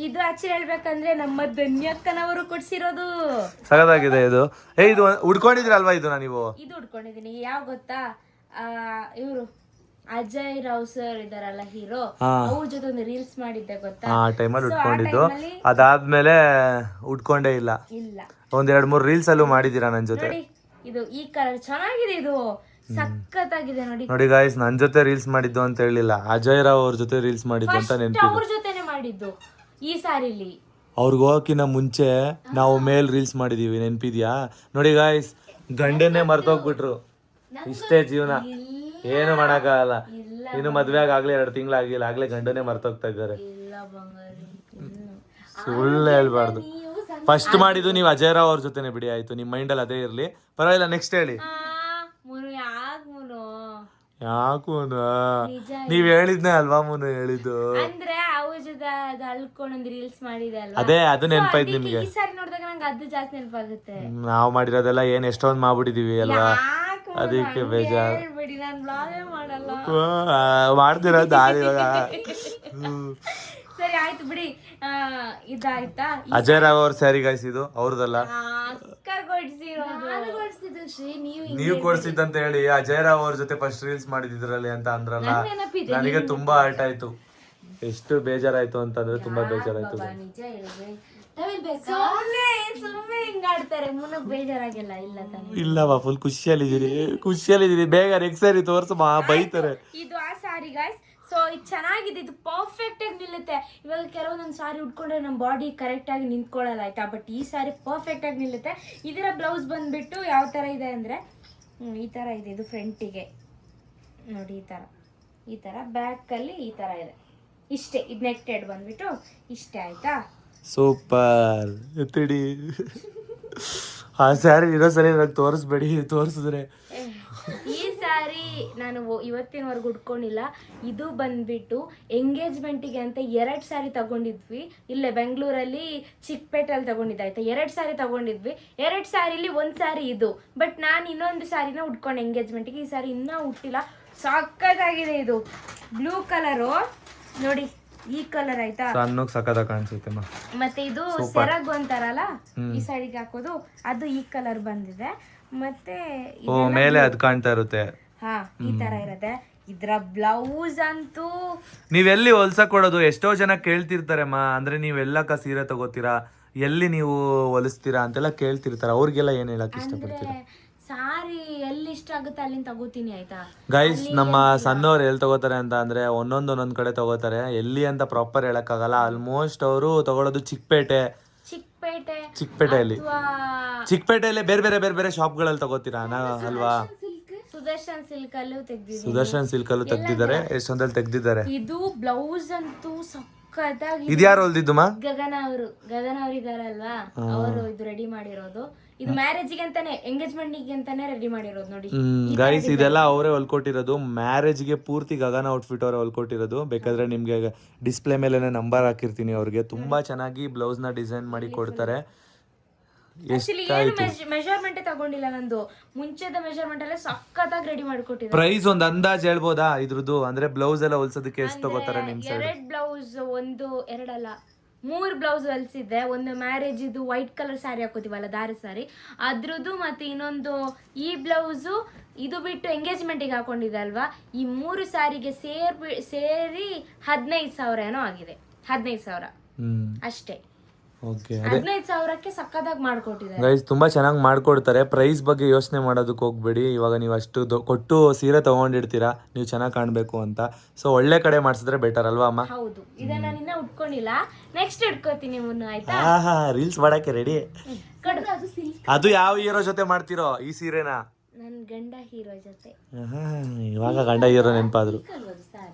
ಇದು ಆಕ್ಚುಲಿ ಹೇಳ್ಬೇಕಂದ್ರೆ ನಮ್ಮ ಧನ್ಯಕ್ಕನವರು ಕೊಡ್ಸಿರೋದು. ಸಗದಾಗಿದೆ ಇದು. ಇದು ಉಡ್ಕೊಂಡಿದ್ರಲ್ವಾ ಇದು? ನೀವು ಇದು ಉಡ್ಕೊಂಡಿದೀನಿ. ಯಾವ ಗೊತ್ತಾ, ಇವರು ಅಜಯ್ ರಾವ್ ಸರ್ ಇದಾರಲ್ಲ ಹೀರೋ, ಅವ್ರ ಜೊತೆ ಒಂದು ರೀಲ್ಸ್ ಮಾಡಿದ್ದೆ ಗೊತ್ತಾ? ಆ ಟೈಮಲ್ಲಿ ಉಟ್ಕೊಂಡಿದ್ದು. ಅದಾದ್ಮೇಲೆ ಉಟ್ಕೊಂಡೇ ಇಲ್ಲ. ಒಂದ್ 2-3 ರೀಲ್ಸ್ ಅಲ್ಲೂ ಮಾಡಿದೀರಾ ನನ್ ಜೊತೆ. ಇದು ಈ ಕಲರ್ ಚೆನ್ನಾಗಿದೆ, ಇದು ಸಖತ್ತಾಗಿದೆ ನೋಡಿ. ನೋಡಿ ಗಾಯ್ಸ್, ನನ್ ಜೊತೆ ರೀಲ್ಸ್ ಮಾಡಿದ್ದು ಅಂತ ಹೇಳಿಲ್ಲ, ಅಜಯ್ ರಾವ್ ಅವ್ರ ಜೊತೆ ರೀಲ್ಸ್ ಮಾಡಿದ್ದು ಅಂತ ನೆನಪಿದೆ. ಅವ್ರ ಜೊತೆನೆ ಮಾಡಿದ್ದು ಈ ಸಾರಿಲಿ. ಅವ್ರಿಗೆ ಹೋಗಕ್ಕಿನ್ನ ಮುಂಚೆ ನಾವು ಮೇಲ್ ರೀಲ್ಸ್ ಮಾಡಿದೀವಿ, ನೆನ್ಪಿದ್ಯಾ? ನೋಡಿ ಗಾಯ್ಸ್, ಗಂಡನ್ನೇ ಮರ್ತೋಗ್ಬಿಟ್ರು. ಇಷ್ಟೇ ಜೀವನ, ಏನು ಮಾಡಕ್ಕಾಗಲ್ಲ. ಇನ್ನು ಮದ್ವೆ ಆಗ್ಲೇ 2 ತಿಂಗಳಾಗಿಲ್ಲ, ಆಗ್ಲೇ ಗಂಡನೇ ಮರ್ತೋಗ್ತಾ ಇದ್ದಾರೆ. ಸುಳ್ಳು ಹೇಳ್ಬಾರ್ದು. ಫಸ್ಟ್ ಮಾಡಿದ್ದು ನೀವು ಅಜಯ್ ರಾವ್ ಅವ್ರ ಜೊತೆನೆ ಬಿಡಿ, ಆಯ್ತು? ನಿಮ್ ಮೈಂಡ್ ಅಲ್ಲಿ ಅದೇ ಇರ್ಲಿ, ಪರವಾಗಿಲ್ಲ. ನೆಕ್ಸ್ಟ್ ಹೇಳಿ. ಯಾಕು ನೀವ್ ಹೇಳಿದ್ನೆ ಅಲ್ವಾ ಮುನು ಹೇಳಿದ್ದು? ಅಂದ್ರೆ ಅವ್ರ ಜೊತೆ ಅದು ಅಳ್ಕೊಂಡ್ ರೀಲ್ಸ್ ಮಾಡಿದೆ ಅಲ್ವಾ, ಅದೇ ಅದು ನೆನಪಾಯ್ತು ನಿಮ್ಗೆ. ಈ ಸಾರಿ ನೋಡಿದಾಗ ನಂಗೆ ಅದು ಜಾಸ್ತಿ ನೆನಪಾಗುತ್ತೆ. ನಾವ್ ಮಾಡಿರೋದೆಲ್ಲ ಏನ್ ಎಷ್ಟೊಂದ್ ಮಾಡ್ಬಿಟ್ಟಿದೀವಿ ಅಲ್ವಾ, ಅದಕ್ಕೆ ಬೇಜಾರ್. ನಾನು ಬ್ಲಾಗೇ ಮಾಡಲ್ಲ, ಮಾಡ್ತಿರೋದು ಇವಾಗ. ಸರಿ ಆಯ್ತು ಬಿಡಿ. ಇದಾಯ್ತಾ? ಅಜಯ್ ರಾವ್ ಅವ್ರ ಸ್ಯಾರಿ ಗಾಯ್ಸ್, ಇದು ಅವ್ರದಲ್ಲ, ನೀವು ಕೊಡ್ಸಿದ್ದಂತ ಹೇಳಿ ಅಜಯ್ ರಾವ್ ಅವ್ರ ಜೊತೆ ಫಸ್ಟ್ ರೀಲ್ಸ್ ಮಾಡಿದ್ರಲ್ಲಿ ಅಂತ ಅಂದ್ರಲ್ಲ, ನನಗೆ ತುಂಬಾ ಹರ್ಟ್ ಆಯ್ತು. ಎಷ್ಟು ಬೇಜಾರಾಯ್ತು ಅಂತಂದ್ರೆ ತುಂಬಾ ಬೇಜಾರಾಯ್ತು. ಇಲ್ಲವಾ, ಫುಲ್ ಖುಷಿಯಲ್ಲಿದ್ದೀರಿ. ಬೇಗ ನೆಕ್ಸ್ಟ್ ಸಾರಿ ತೋರ್ಸಮ್ಮ, ಬೈತಾರೆ. ಇದು ಆ ಸಾರಿ ಗಾಯ್ಸ್. ಸೊ ಇದು ಚೆನ್ನಾಗಿದೆ, ಇದು ಪರ್ಫೆಕ್ಟ್ ಆಗಿ ನಿಲ್ಲುತ್ತೆ. ಇವಾಗ ಕೆಲವೊಂದೊಂದು ಸಾರಿ ಉಟ್ಕೊಂಡ್ರೆ ನಮ್ಮ ಬಾಡಿ ಕರೆಕ್ಟ್ ಆಗಿ ನಿಂತ್ಕೊಳ್ಳಲ್ಲ ಆಯ್ತಾ, ಬಟ್ ಈ ಸಾರಿ ಪರ್ಫೆಕ್ಟ್ ಆಗಿ ನಿಲ್ಲುತ್ತೆ. ಇದರ ಬ್ಲೌಸ್ ಬಂದ್ಬಿಟ್ಟು ಯಾವ ತರ ಇದೆ ಅಂದ್ರೆ ಈ ತರ ಇದೆ. ಇದು ಫ್ರಂಟಿಗೆ ನೋಡಿ ಈ ತರ ಬ್ಯಾಕ್ ಅಲ್ಲಿ ಈ ತರ ಇದೆ. ಇಷ್ಟೇ, ಇದು ನೆಕ್ಟೆಡ್ ಬಂದ್ಬಿಟ್ಟು ಇಷ್ಟೇ ಆಯ್ತಾ. ಸೂಪರ್ ಎತ್ತಿಡಿ. ಆ ಸ್ಯಾರಿ ಇರೋ ಸರಿ ನನಗೆ ತೋರಿಸ್ಬೇಡಿ, ತೋರಿಸಿದ್ರೆ ಈ ಸ್ಯಾರಿ ನಾನು ಇವತ್ತಿನವರೆಗೂ ಉಟ್ಕೊಂಡಿಲ್ಲ. ಇದು ಬಂದ್ಬಿಟ್ಟು ಎಂಗೇಜ್ಮೆಂಟಿಗೆ ಅಂತ 2 ಸ್ಯಾರಿ ತಗೊಂಡಿದ್ವಿ. ಇಲ್ಲೇ ಬೆಂಗಳೂರಲ್ಲಿ ಚಿಕ್ಕಪೇಟೆಯಲ್ಲಿ ತಗೊಂಡಿದ್ದಾಯ್ತಾ. 2 ಸ್ಯಾರಿ ತಗೊಂಡಿದ್ವಿ. 2 ಸ್ಯಾರಿಲಿ 1 ಸ್ಯಾರಿ ಇದು. ಬಟ್ ನಾನು ಇನ್ನೊಂದು ಸ್ಯಾರಿನ ಉಟ್ಕೊಂಡೆ ಎಂಗೇಜ್ಮೆಂಟಿಗೆ. ಈ ಸ್ಯಾರಿ ಇನ್ನೂ ಹುಟ್ಟಿಲ್ಲ. ಸಕ್ಕತ್ತಾಗಿದೆ. ಇದು ಬ್ಲೂ ಕಲರು ನೋಡಿ, ಈ ಕಲರ್ ಆಯ್ತಾ, ಸಣ್ಣಗೆ ಸಕ್ಕತ್ತಾಗಿ ಕಾಣಿಸುತ್ತೆ. ಮತ್ತೆ ಇದು ಸೆರಗ್ ಅಂತಾರಲ್ಲ ಈ ಸೈಡಿಗೆ ಹಾಕೋದು, ಅದು ಈ ಕಲರ್ ಬಂದಿದೆ. ಮತ್ತೆ ಮೇಲೆ ಅದ್ ಕಾಣ್ತಾ ಇರುತ್ತೆ. ಹಾ, ಈ ತರ ಇರುತ್ತೆ. ಇದ್ರ ಬ್ಲೌಸ್ ಅಂತೂ ನೀವೆಲ್ಲಿ ಹೊಲ್ಸಕ್ ಕೊಡೋದು? ಎಷ್ಟೋ ಜನ ಕೇಳ್ತಿರ್ತಾರಮ್ಮ, ಅಂದ್ರೆ ನೀವೆಲ್ಲಕ್ಕ ಸೀರೆ ತಗೋತೀರಾ, ಎಲ್ಲಿ ನೀವು ಹೊಲಿಸ್ತೀರಾ ಅಂತೆಲ್ಲ ಕೇಳ್ತಿರ್ತಾರ. ಅವ್ರಿಗೆಲ್ಲ ಏನ್ ಹೇಳಕ್ ಇಷ್ಟಪಡ್ತೀರಾ? ಸಾರಿ ಎಲ್ಲಿ ಇಷ್ಟ ಆಗುತ್ತೆ ಅಲ್ಲಿಂದ ತಗೋತೀನಿ ಆಯ್ತಾ. ಗೈಸ್, ನಮ್ಮ ಸಣ್ಣವ್ರು ಎಲ್ಲಿ ತಗೋತಾರೆ ಅಂತ ಅಂದ್ರೆ ಒಂದೊಂದ್ ಕಡೆ ತಗೋತಾರೆ. ಎಲ್ಲಿ ಅಂತ ಪ್ರಾಪರ್ ಹೇಳಕ್ ಆಗಲ್ಲ. ಆಲ್ಮೋಸ್ಟ್ ಅವರು ತಗೊಳ್ಳೋದು ಚಿಕ್ಕಪೇಟೆಯಲ್ಲಿ. ಚಿಕ್ಕಪೇಟೆಯಲ್ಲಿ ಬೇರೆ ಬೇರೆ ಶಾಪ್ಗಳಲ್ಲಿ ತಗೋತೀರಾ ಅಲ್ವಾ? ಸುದರ್ಶನ್ ಸಿಲ್ಕ್ ಅಲ್ಲೂ ತೆಗ್ದಿದ್ದೀನಿ. ಸುದರ್ಶನ್ ಸಿಲ್ಕ್ ಅಲ್ಲೂ ತೆಗ್ದಿದ್ದಾರೆ, ಎಷ್ಟೊಂದಲ್ಲಿ ತೆಗ್ದಿದ್ದಾರೆ. ಇದು ಬ್ಲೌಸ್ ಅಂತೂ ಸಕ್ಕತ್ತಾಗಿ. ಇದ್ಯಾರು ಹೊಲ್ದಿದ್ದು? ಗಗನ ಅವರಿದಾರಲ್ವಾ, ಅವರು ಇದು ರೆಡಿ ಮಾಡಿರೋದು. ಇದು ಮ್ಯಾರೇಜ್ಗೆ ಅಂತಾನೆ, ಎಂಗೇಜ್ಮೆಂಟ್ ಅಂತಾನೆ ರೆಡಿ ಮಾಡಿರೋದು ನೋಡಿ. ಗೈಸ್, ಇದೆಲ್ಲ ಅವರೇ ಹೊಲ್ಕೊಟ್ಟಿರೋದು. ಮ್ಯಾರೇಜ್ಗೆ ಪೂರ್ತಿ ಗಗನ ಔಟ್ಫಿಟ್ ಅವರೇ ಹೊಲ್ಕೊಟ್ಟಿರೋದು. ಬೇಕಾದ್ರೆ ನಿಮ್ಗೆ ಡಿಸ್ಪ್ಲೇ ಮೇಲೆ ನಂಬರ್ ಹಾಕಿರ್ತೀನಿ. ಅವ್ರಿಗೆ ತುಂಬಾ ಚೆನ್ನಾಗಿ ಬ್ಲೌಸ್ ನ ಡಿಸೈನ್ ಮಾಡಿ ಕೊಡ್ತಾರೆ. ಮೆಜರ್ಮೆಂಟ್ ತಗೊಂಡಿಲ್ಲ ನಂದು, ಮುಂಚೆದ ಮೆಜರ್ಮೆಂಟ್ ಎಲ್ಲ ಸಕ್ಕತ್ತಾಗಿ ರೆಡಿ ಮಾಡಿಕೊಟ್ಟಿದ್ದಾರೆ. ಪ್ರೈಸ್ ಒಂದು ಅಂದಾಜ್ ಹೇಳ್ಬೋದಾ ಇದ್ರದ್ದು? ಅಂದ್ರೆ ಬ್ಲೌಸ್ ಎಲ್ಲ ಹೊಲ್ಸೋದಕ್ಕೆ ಎಷ್ಟು ತಗೋತಾರೆ ನಿಮ್ ಸೈಡ್? 2 ಬ್ಲೌಸ್, 2 ಅಲ್ಲ 3 ಬ್ಲೌಸ್ ಹೊಲ್ಸಿದ್ದೆ. ಒಂದು ಮ್ಯಾರೇಜ್ ಇದು ವೈಟ್ ಕಲರ್ ಸ್ಯಾರಿ ಹಾಕೋತೀವಲ್ಲ, ದಾರಿ ಸ್ಯಾರಿ ಅದ್ರದ್ದು, ಮತ್ತೆ ಇನ್ನೊಂದು ಈ ಬ್ಲೌಸು. ಇದು ಬಿಟ್ಟು ಎಂಗೇಜ್ಮೆಂಟಿಗೆ ಹಾಕೊಂಡಿದೆ ಅಲ್ವಾ, ಈ 3 ಸ್ಯಾರಿಗೆ ಸೇರಿ 15,000 ಏನೋ ಆಗಿದೆ. 15,000 ಅಷ್ಟೇ. 15,000ಕ್ಕೆ ಸಕ್ಕದಾಗಿ ಮಾಡ್ಕೊಟ್ಟಿದ್ದಾರೆ ಗೈಸ್. ತುಂಬಾ ಚೆನ್ನಾಗಿ ಮಾಡ್ಕೊಡ್ತಾರೆ. ಪ್ರೈಸ್ ಬಗ್ಗೆ ಯೋಚನೆ ಮಾಡೋದಕ್ಕೆ ಹೋಗ್ಬೇಡಿ. ಇವಾಗ ನೀವು ಅಷ್ಟು ಕೊಟ್ಟು ಸೀರೆ ತಗೊಂಡಿರ್ತೀರಾ, ನೀವು ಚೆನ್ನಾಗಿ ಕಾಣ್ಬೇಕು ಅಂತ. ಸೊ ಒಳ್ಳೆ ಕಡೆ ಮಾಡ್ಸಿದ್ರೆ ಬೆಟರ್ ಅಲ್ವಾ ಅಮ್ಮ? ಹೌದು. ಇದನ್ನ ನಾನು ಇನ್ನ ಉಟ್ಕೊಂಡಿಲ್ಲ, ನೆಕ್ಸ್ಟ್ ಇಟ್ಕೋತೀನಿ ಮುನ್ನ ಆಯ್ತಾ. ರೀಲ್ಸ್ ಮಾಡಕ್ಕೆ ರೆಡಿ. ಅದು ಯಾವ ಹೀರೋ ಜೊತೆ ಮಾಡ್ತಿರೋ ಈ ಸೀರೆನ? ನನ್ ಗಂಡ ಹೀರೋ ಜೊತೆ. ಇವಾಗ ಗಂಡ ಹೀರೋ ನೆನಪಾದ್ರು.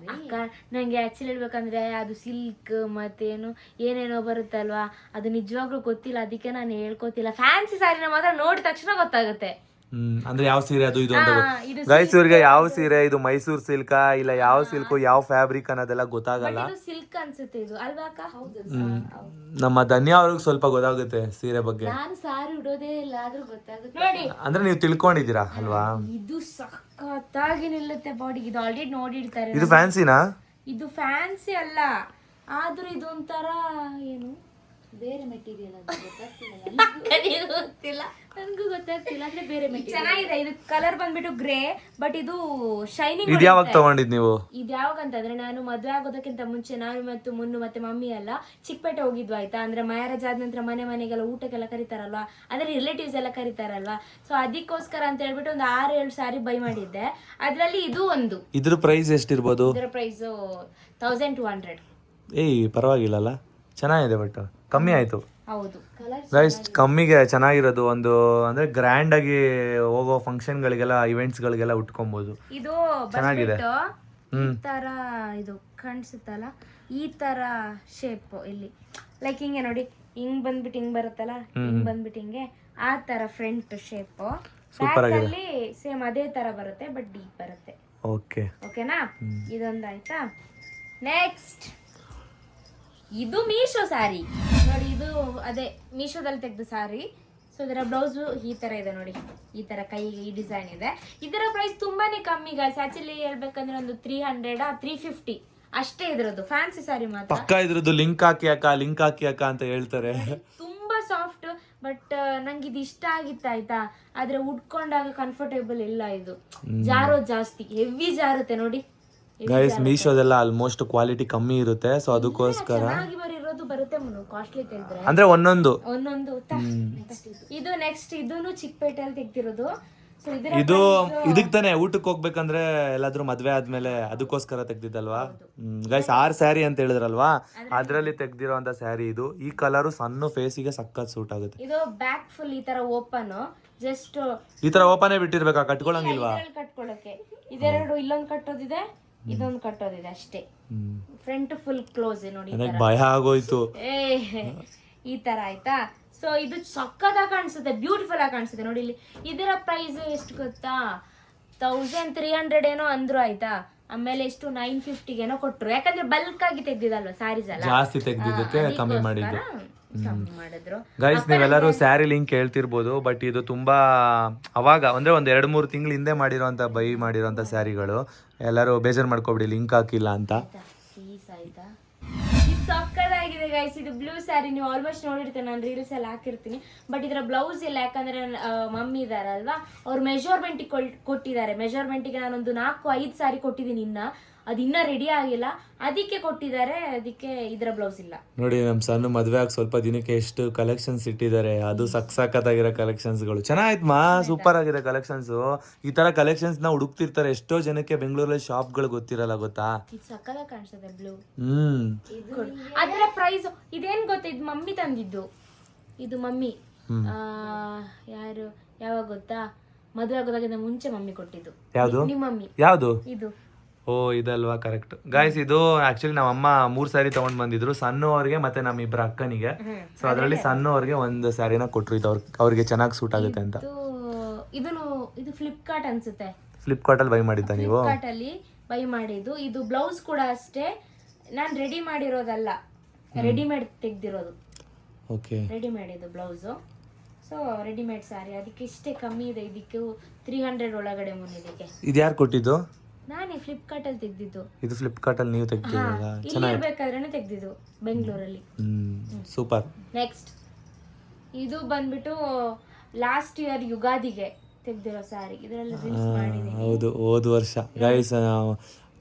ನಂಗೆ ಆಕ್ಚುಲಿ ಹೇಳ್ಬೇಕಂದ್ರೆ ಅದು ಸಿಲ್ಕ್ ಮತ್ತೇನು ಏನೇನೋ ಬರುತ್ತಲ್ವಾ, ಅದು ನಿಜವಾಗ್ಲೂ ಗೊತ್ತಿಲ್ಲ. ಅದಕ್ಕೆ ನಾನು ಹೇಳ್ಕೊತಿಲ್ಲ. ಫ್ಯಾನ್ಸಿ ಸ್ಯಾರಿನ ಮಾತ್ರ ನೋಡಿದ ತಕ್ಷಣ ಗೊತ್ತಾಗುತ್ತೆ. ಅಂದ್ರೆ ಯಾವ ಸೀರೆ ಅದು ಇದು ಅಂತ. ಗೈಸ್, ಇವ್ರಿಗೆ ಯಾವ ಸೀರೆ ಇದು, ಮೈಸೂರ್ ಸಿಲ್ಕಾ ಇಲ್ಲ ಯಾವ ಸಿಲ್ಕ್, ಯಾವ ಫ್ಯಾಬ್ರಿಕ್ ಅನ್ನೋದೆಲ್ಲ ಗೊತ್ತಾಗಲ್ಲ. ಸಿಲ್ಕ್ ಅನ್ಸುತ್ತೆ ಇದು ಅಲ್ವಾ? ನಮ್ಮ ಧನ್ಯ ಅವ್ರಿಗೆ ಸ್ವಲ್ಪ ಗೊತ್ತಾಗುತ್ತೆ ಸೀರೆ ಬಗ್ಗೆ. ನಾನು ಸಾರಿ ಉಡೋದೇ ಇಲ್ಲ, ಆದ್ರೂ ಗೊತ್ತಾಗುತ್ತೆ ನೋಡಿ. ಅಂದ್ರೆ ನೀವು ತಿಳ್ಕೊಂಡಿದ್ದೀರಾ ಅಲ್ವಾ? ಇದು ಸಖತ್ತಾಗಿ ನಿಲ್ಲುತ್ತೆ ಬಾಡಿಗೆ. ಇದು ಆಲ್ರೆಡಿ ನೋಡಿರ್ತಾರೆ. ಇದು ಫ್ಯಾನ್ಸಿನಾ? ಇದು ಫ್ಯಾನ್ಸಿ ಅಲ್ಲ, ಆದ್ರೂ ಇದು ಒಂಥರ ಏನು ಬೇರೆ ಮೆಟೀರಿಯಲ್ ಅಂತ ಗೊತ್ತಿಲ್ಲ. ನನ್ಗೂ ಗೊತ್ತಾಗ್ತಿಲ್ಲ. ಅಂದ್ರೆ ಬೇರೆ ಚೆನ್ನಾಗಿದೆ. ಇದು ಕಲರ್ ಬಂದ್ಬಿಟ್ಟು ಗ್ರೇ, ಬಟ್ ಇದು ಶೈನಿಂಗ್. ಇದು ಯಾವಾಗ ತಗೊಂಡಿದ್ ನೀವು? ಇದು ಯಾವಾಗ ಅಂತಂದ್ರೆ ನಾನು ಮದ್ವೆ ಆಗೋದಕ್ಕಿಂತ ಮುಂಚೆ ನಾನು ಮತ್ತು ಮುನ್ನು ಮತ್ತೆ ಮಮ್ಮಿ ಎಲ್ಲ ಚಿಕ್ಕಪೇಟೆ ಹೋಗಿದ್ವಿ ಆಯ್ತಾ. ಅಂದ್ರೆ ಮ್ಯಾರೇಜ್ ಆದ ನಂತರ ಮನೆಗೆಲ್ಲ ಊಟಕ್ಕೆಲ್ಲ ಕರೀತಾರಲ್ವಾ, ಅಂದ್ರೆ ರಿಲೇಟಿವ್ಸ್ ಎಲ್ಲ ಕರೀತಾರಲ್ವಾ. ಸೊ ಅದಕ್ಕೋಸ್ಕರ ಅಂತ ಹೇಳ್ಬಿಟ್ಟು ಒಂದು 6-7 ಸಾರಿ ಬೈ ಮಾಡಿದ್ದೆ. ಅದ್ರಲ್ಲಿ ಇದು ಒಂದು. ಇದ್ರ ಪ್ರೈಸ್ ಎಷ್ಟಿರ್ಬೋದು? ಇದರ ಪ್ರೈಸ್ 1200. ಏಯ್ ಪರವಾಗಿಲ್ಲಲ್ಲ, ಚೆನ್ನಾಗಿದೆ. ಬಟ್ ಕಮ್ಮಿ ಆಯ್ತು. ಹೌದು. ಗೈಸ್, ಕಮ್ಮಿಗೆ ಚೆನ್ನಾಗಿರೋದು ಒಂದು ಅಂದ್ರೆ ಗ್ರ್ಯಾಂಡ್ ಆಗಿ ಹೋಗೋ ಫಂಕ್ಷನ್ ಗಳಿಗೆಲ್ಲ, ಇವೆಂಟ್ಸ್ ಗಳಿಗೆಲ್ಲ ಉಟ್ಕೊಬಹುದು. ಇದು ಚೆನ್ನಾಗಿದೆ. ಈ ತರ ಇದು ಕಾಣಿಸುತ್ತಲ್ಲ, ಈ ತರ ಶೇಪ್ ಇಲ್ಲಿ ಲೈಕ್ ಹಿಂಗೆ ನೋಡಿ, ಹಿಂಗ್ ಬಂದ್ಬಿಟ್ಟು ಹಿಂಗ್ ಬರುತ್ತಲ್ಲ, ಹಿಂಗ್ ಬಂದ್ಬಿಟ್ಟು ಹಿಂಗೆ ಆ ತರ ಫ್ರಂಟ್ ಶೇಪ್. ಬ್ಯಾಕ್ ಅಲ್ಲಿ ಸೇಮ್ ಅದೇ ತರ ಬರುತ್ತೆ, ಬಟ್ ಡೀಪ್ ಬರುತ್ತೆ. ಓಕೆನಾ? ಇದೊಂದಾಯ್ತಾ. ನೆಕ್ಸ್ಟ್ ಇದು ಮೀಶೋ ಸ್ಯಾರಿ ನೋಡಿ. ಇದು ಅದೇ ಮೀಶೋದಲ್ಲಿ ತೆಗೆದ ಸ್ಯಾರಿ. ಸೊ ಇದರ ಬ್ಲೌಸು ಈ ತರ ಇದೆ ನೋಡಿ, ಈ ತರ ಕೈಗೆ ಈ ಡಿಸೈನ್ ಇದೆ. ಇದರ ಪ್ರೈಸ್ ತುಂಬಾನೇ ಕಮ್ಮಿ ಗಾಯ್ಸ್. ಆಕ್ಚುಲಿ ಹೇಳ್ಬೇಕಂದ್ರೆ ಒಂದು 300-350 ಅಷ್ಟೇ ಇದ್ರದ್ದು. ಫ್ಯಾನ್ಸಿ ಸ್ಯಾರಿ ಮಾತ್ರ. ಪಕ್ಕ ಇದ್ರದ್ದು ಲಿಂಕ್ ಹಾಕಿ ಅಕ್ಕ ಅಂತ ಹೇಳ್ತಾರೆ. ತುಂಬಾ ಸಾಫ್ಟ್. ಬಟ್ ನಂಗೆ ಇದು ಇಷ್ಟ ಆಗಿತ್ತು ಆಯ್ತಾ, ಆದ್ರೆ ಉಟ್ಕೊಂಡಾಗ ಕಂಫರ್ಟೇಬಲ್ ಇಲ್ಲ. ಇದು ಜಾರೋ ಜಾಸ್ತಿ, ಹೆವಿ ಜಾರುತ್ತೆ ನೋಡಿ. ಗೈಸ್, ಮೀಶೋದೆಲ್ಲ ಆಲ್ಮೋಸ್ಟ್ ಕ್ವಾಲಿಟಿ ಕಮ್ಮಿ ಇರುತ್ತೆ. ಸೊ ಅದಕ್ಕೋಸ್ಕರ ಬರುತ್ತೆ ಕಾಸ್ಟ್ಲಿ ತೆಗೆದ್ರೆ ಅಂದ್ರೆ ಒಂದೊಂದು. ಇದು ನೆಕ್ಸ್ಟ್ ಇದೂನು ಚಿಕ್ಕಪೇಟೆಯಲ್ಲಿ ತೆಗ್ದಿರೋದು. ಸೊ ಇದು ಇದಕ್ ತಾನೆ ಊಟಕ್ಕೆ ಹೋಗ್ಬೇಕಂದ್ರೆ ಎಲ್ಲಾದ್ರೂ ಮದ್ವೆ ಆದ್ಮೇಲೆ ಅದಕ್ಕೋಸ್ಕರ ತೆಗ್ದಿದ್ದಲ್ವಾ ಗೈಸ್ 6 ಸ್ಯಾರಿ ಅಂತ ಹೇಳಿದ್ರಲ್ವಾ ಅದ್ರಲ್ಲಿ ತೆಗ್ದಿರೋಂತ ಸ್ಯಾರಿ ಇದು. ಈ ಕಲರು ಸಣ್ಣ ಫೇಸಿಗೆ ಸಖತ್ ಸೂಟ್ ಆಗುತ್ತೆ. ಇದು ಬ್ಯಾಕ್ ಫುಲ್ ಈ ತರ ಓಪನ್, ಜಸ್ಟ್ ಈ ತರ ಓಪನ್ ಬಿಟ್ಟಿರ್ಬೇಕಾ, ಕಟ್ಕೊಳಂಗಿಲ್ವಾ? ಕಟ್ಕೊಳಕ್ಕೆ ಇದೆರಡು ಇಲ್ಲೊಂದು ಕಟ್ಟೋದಿದೆ, ಇದೊಂದು ಕಟ್ಟೋದಿದೆ ಅಷ್ಟೇ. ಫ್ರಂಟ್ ಫುಲ್ ಕ್ಲೋಸ್ ನೋಡಿ. ನನಗೆ ಭಯ ಆಗೋಯ್ತು. ಈ ತರ ಆಯ್ತಾ. ಸೊ ಇದು ಸಕ್ಕತ್ತಾಗಿ ಕಾಣಿಸುತ್ತೆ, ಬ್ಯೂಟಿಫುಲ್ ಆಗಿ ಕಾಣಿಸುತ್ತೆ ನೋಡಿ. ಇಲ್ಲಿ ಇದರ ಪ್ರೈಸ್ ಎಷ್ಟು ಗೊತ್ತಾ, 1300 ಏನೋ ಅಂದ್ರು ಆಯ್ತಾ. ಆಮೇಲೆ ಎಷ್ಟು 950 ಏನೋ ಕೊಟ್ರು, ಯಾಕಂದ್ರೆ ಬಲ್ಕ್ ಆಗಿ ತೆಗ್ದಿದಲ್ವಾ ಸ್ಯಾರೀಸ್ ಎಲ್ಲ, ಜಾಸ್ತಿ ತೆಗ್ದಿದ್ದಕ್ಕೆ ಕಮ್ಮಿ ಮಾಡಿದ್ರು. ಕಮ್ಮಿ ಮಾಡಿದ್ರು. ಗೈಸ್ ನೀವೆಲ್ಲರೂ ಸ್ಯಾರಿ ಲಿಂಕ್ ಕೇಳ್ತಿರ್ಬೋದು, ಬಟ್ ಇದು ತುಂಬಾ ಅವಾಗ ಅಂದ್ರೆ ಒಂದ್ 2-3 ತಿಂಗಳ ಹಿಂದೆ ಮಾಡಿರೋಂತ ಬೈ ಮಾಡಿರೋಂತ ಸ್ಯಾರಿಗಳು. ಎಲ್ಲರೂ ಬೇಜಾರ್ ಮಾಡ್ಕೊಬಿಡಿ ಲಿಂಕ್ ಹಾಕಿಲ್ಲ ಅಂತ. ಪೀಸ್ ಆಯ್ತಾ. ಇದು ಸಕ್ಕತ್ತಾಗಿದೆ ಗೈಸ್. ಇದು ಬ್ಲೂ ಸ್ಯಾರಿ ನೀವು ಆಲ್ಮೋಸ್ಟ್ ನೋಡಿರ್ತೀರ, ನಾನು ರೀಲ್ಸ್ ಎಲ್ಲ ಹಾಕಿರ್ತೀನಿ. ಬಟ್ ಇದರ ಬ್ಲೌಸ್ ಇಲ್ಲ, ಯಾಕಂದ್ರೆ ಮಮ್ಮಿ ಇದಾರಲ್ವಾ, ಅವ್ರು ಮೆಜರ್ಮೆಂಟ್ ಕೊಟ್ಟಿದ್ದಾರೆ. ಮೆಜರ್ಮೆಂಟಿಗೆ ನಾನೊಂದು 4-5 ಸ್ಯಾರಿ ಕೊಟ್ಟಿದ್ದೀನಿ, ಅದು ಇನ್ನ ರೆಡಿ ಆಗಿಲ್ಲ, ಅದಕ್ಕೆ ಕೊಟ್ಟಿದ್ದಾರೆ. ಅದಕ್ಕೆ ಇದರ ಬ್ಲೌಸ್ ಇಲ್ಲ ನೋಡಿ. ನಮ್ ಸಣ್ಣ ಮದ್ವೆ ಆಗಿ ಸ್ವಲ್ಪ ದಿನಕ್ಕೆ ಎಷ್ಟು ಕಲೆಕ್ಷನ್ಸ್ ಇಟ್ಟಿದ್ದಾರೆ. ಅದು ಸಖತ್ತಾಗಿರೋ ಕಲೆಕ್ಷನ್ಸ್ ಗಳು. ಚೆನ್ನಾಯ್ತಮ್ಮ, ಸೂಪರ್ ಆಗಿದೆ ಕಲೆಕ್ಷನ್ಸ್. ಈ ತರ ಕಲೆಕ್ಷನ್ಸ್ ನ ಹುಡುಕ್ತಿರ್ತಾರೆ ಎಷ್ಟೋ ಜನಕ್ಕೆ ಬೆಂಗಳೂರಲ್ಲಿ ಶಾಪ್ ಗಳು ಗೊತ್ತಿರಲ್ಲ, ಗೊತ್ತಾ? ಇದು ಸಕ್ಕತ್ತಾಗಿ ಕಾಣಿಸ್ತದೆ ಬ್ಲೂ. ಅದರ ಪ್ರೈಸ್ ಇದೇನ್ ಗೊತ್ತಾ, ಇದು ಮಮ್ಮಿ ತಂದಿದ್ದು. ಇದು ಮಮ್ಮಿ ಯಾವಾಗ ಗೊತ್ತಾ, ಮದುವೆ ಆಗೋದಾಗಿಂದ ಮುಂಚೆ ಮಮ್ಮಿ ಕೊಟ್ಟಿದ್ದು. ಯಾವ್ದು? ನಿಮ್ಮ ಮಮ್ಮಿ. ಯಾವ್ದು? ಇದು. ಓ ಇದಲ್ವಾ, ಕರೆಕ್ಟ್ ಗೈಸ್. ಇದು ಆಕ್ಚುಲಿ ನಮ್ಮ ಅಮ್ಮ 3 ಸ್ಯಾರಿ ತಗೊಂಡ್ ಬಂದಿದ್ರು, ಸಣ್ಣ ಅವ್ರಿಗೆ ಮತ್ತೆ ನಮ್ಮ ಇಬ್ಬರ ಅಕ್ಕನಿಗೆ. ಸೊ ಅದ್ರಲ್ಲಿ ಸಣ್ಣ ಅವ್ರಿಗೆ 1 ಸ್ಯಾರಿನ ಕೊಟ್ರು, ಇದು ಅವ್ರಿಗೆ ಚೆನ್ನಾಗಿ ಸೂಟ್ ಆಗುತ್ತೆ ಅಂತ. ಇದು ಫ್ಲಿಪ್ಕಾರ್ಟ್ ಅನ್ಸುತ್ತೆ. ಫ್ಲಿಪ್ಕಾರ್ಟ್ ಅಲ್ಲಿ ಬೈ ಮಾಡಿದ್ದ ನೀವು? ಫ್ಲಿಪ್ಕಾರ್ಟ್ ಅಲ್ಲಿ ಬೈ ಮಾಡಿದ್ದು. ಇದು ಬ್ಲೌಸ್ ಕೂಡ ಅಷ್ಟೇ, ನಾನ್ ರೆಡಿ ಮಾಡಿರೋದಲ್ಲ, ರೆಡಿಮೇಡ್ ತೆಗ್ದಿರೋದು. ಓಕೆ, ರೆಡಿಮೇಡ್ ಇದು ಬ್ಲೌಸ್. ಸೊ ರೆಡಿಮೇಡ್ ಸ್ಯಾರಿ, ಅದಕ್ಕೆ ಇಷ್ಟೇ ಕಮ್ಮಿ ಇದೆ. ಇದಕ್ಕೆ 300 ಒಳಗಡೆ ಇದಕ್ಕೆ. ಇದು ಯಾರು ಕೊಟ್ಟಿದ್ದು? ನಾನೇ ಫ್ಲಿಪ್ಕಾರ್ಟ್ ಅಲ್ಲಿ ತೆಗ್ದಿದ್ದು. ಇದು ಫ್ಲಿಪ್ಕಾರ್ಟ್ ಅಲ್ಲಿ ನೀವು ತೆಗ್ದಿದ್ದೀರಾ? ಇರ್ಬೇಕಾದ್ರೆ ತೆಗ್ದಿದ್ದು ಬೆಂಗಳೂರಲ್ಲಿ. ಸೂಪರ್. ನೆಕ್ಸ್ಟ್ ಇದು ಬಂದ್ಬಿಟ್ಟು ಲಾಸ್ಟ್ ಇಯರ್ ಯುಗಾದಿಗೆ ತೆಗ್ದಿರೋ ಸ್ಯಾರಿ. ಇದರಲ್ಲಿ ರೀಲ್ಸ್ ಮಾಡಿದ್ದೀನಿ. ಹೌದು, ಹೋದ ವರ್ಷ ಗೈಸ್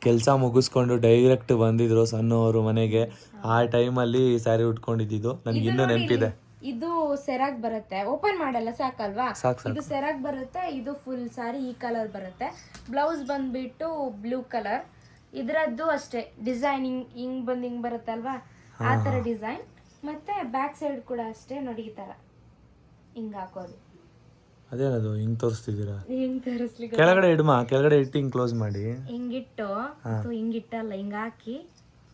ಕೆಲಸ ಮುಗಿಸ್ಕೊಂಡು ಡೈರೆಕ್ಟ್ ಬಂದಿದ್ರು ಸಣ್ಣವರು ಮನೆಗೆ. ಆ ಟೈಮಲ್ಲಿ ಸ್ಯಾರಿ ಉಟ್ಕೊಂಡಿದ್ದು ನನಗೆ ಇನ್ನೂ ನೆನಪಿದೆ. ಇದು ಸೆರಾಗ್ ಬರುತ್ತೆ, ಓಪನ್ ಮಾಡಲ್ಲ, ಸಾಕಲ್ವಾ? ಇದು ಸೆರಾಗ್ ಬರುತ್ತೆ. ಇದು ಫುಲ್ ಸಾರಿ ಈ ಕಲರ್ ಬರುತ್ತೆ. ಬ್ಲೌಸ್ ಬಂದ್ಬಿಟ್ಟು ಬ್ಲೂ ಕಲರ್. ಇದರದ್ದು ಅಷ್ಟೇ ಡಿಸೈನಿಂಗ್ ಹಿಂಗ್ ಬರುತ್ತಲ್ವಾ, ಆ ತರ ಡಿಸೈನ್. ಮತ್ತೆ ಬ್ಯಾಕ್ ಸೈಡ್ ಕೂಡ ಅಷ್ಟೇ ನೋಡಿ, ಈ ತರ ಹಿಂಗ್ ಹಾಕೋದು. ಅದೇನದು ಹಿಂಗ್ ತೋರಿಸ್ತಿದ್ದೀರಾ? ಹಿಂಗ್ ತೋರಿಸ್ಲಿಕ್ಕೆ ಕೆಳಗಡೆ ಇಡ್ಮಾ, ಕೆಳಗಡೆ ಇಟ್ಟು ಹಿಂಗ್ ಕ್ಲೋಸ್ ಮಾಡಿ. ಹಿಂಗಿಟ್ಟು ಹಿಂಗಿಟ್ಟಲ್ಲ, ಹಿಂಗ್ ಹಾಕಿ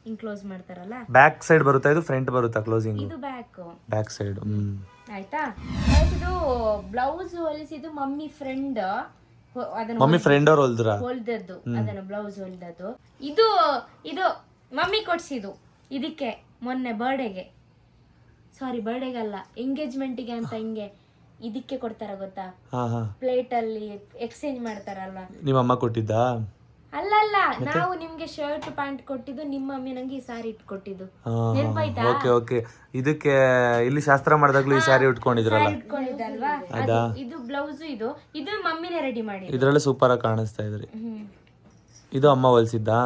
ಹಿಂಗ್ ಕ್ಲೋಸ್ ಮಾಡ್ತಾರಲ್ಲ. ಬ್ಯಾಕ್ ಸೈಡ್ ಬರುತ್ತಾ, ಇದು ಫ್ರಂಟ್ ಬರುತ್ತಾ ಕ್ಲೋಸಿಂಗ್? ಇದು ಬ್ಯಾಕ್ ಸೈಡ್. ಆಯ್ತಾ. ಇದು ಬ್ಲೌಸ್ ಹೊಲಿಸಿದ್ದು ಮಮ್ಮಿ ಫ್ರೆಂಡ್, ಮಮ್ಮಿ ಫ್ರೆಂಡ್ ಅವ್ರು ಹೊಲ್ದದ್ದು, ಅದನ್ನು ಬ್ಲೌಸ್ ಹೊಲ್ದದ್ದು. ಇದು ಇದು ಮಮ್ಮಿ ಕೊಡ್ಸಿದ್ದು ಇದಕ್ಕೆ ಮೊನ್ನೆ ಬರ್ಡೇಗೆ, ಸಾರಿ ಬರ್ಡೇಗಲ್ಲ, ಎಂಗೇಜ್ಮೆಂಟಿಗೆ ಅಂತ ಹಿಂಗೆ ಇದಕ್ಕೆ ಕೊಡ್ತಾರ ಗೊತ್ತಾ, ಪ್ಲೇಟ್ ಅಲ್ಲಿ ಎಕ್ಸ್ಚೇಂಜ್ ಮಾಡ್ತಾರಲ್ವಾ. ನಿಮ್ಮ ಅಮ್ಮ ಕೊಟ್ಟಿದ್ದಾ? ಅಲ್ಲಲ್ಲ, ನಾವು ನಿಮ್ಗೆ ಶರ್ಟ್ ಪ್ಯಾಂಟ್ ಕೊಟ್ಟಿದ್ದು, ನಿಮ್ಮ ಮಮ್ಮಿ ನಂಗೆ ಈ ಸಾರಿ ಇಟ್ಕೊಟ್ಟಿದ್ದು, ನೆನಪಾಯ್ತಾ? Okay okay. ಇದಕ್ಕೆ ಇಲ್ಲಿ ಶಾಸ್ತ್ರ ಮಾಡಿದಾಗ್ಲೂ ಈ ಸ್ಯಾರಿ ಉಟ್ಕೊಂಡಿದ್ರಲ್ಲ, ಇಟ್ಕೊಂಡಿದ್ದಲ್ವಾ. ಇದು ಬ್ಲೌಸ್, ಇದು ಇದು ಮಮ್ಮಿನೇ ರೆಡಿ ಮಾಡಿ. ಇದ್ರಲ್ಲಿ ಸೂಪರ್ ಆಗಿ ಕಾಣಿಸ್ತಾ ಇದ್ರಿ. ಇದು ಅಮ್ಮ ಹೊಲ್ಸಿದ್ದಾ?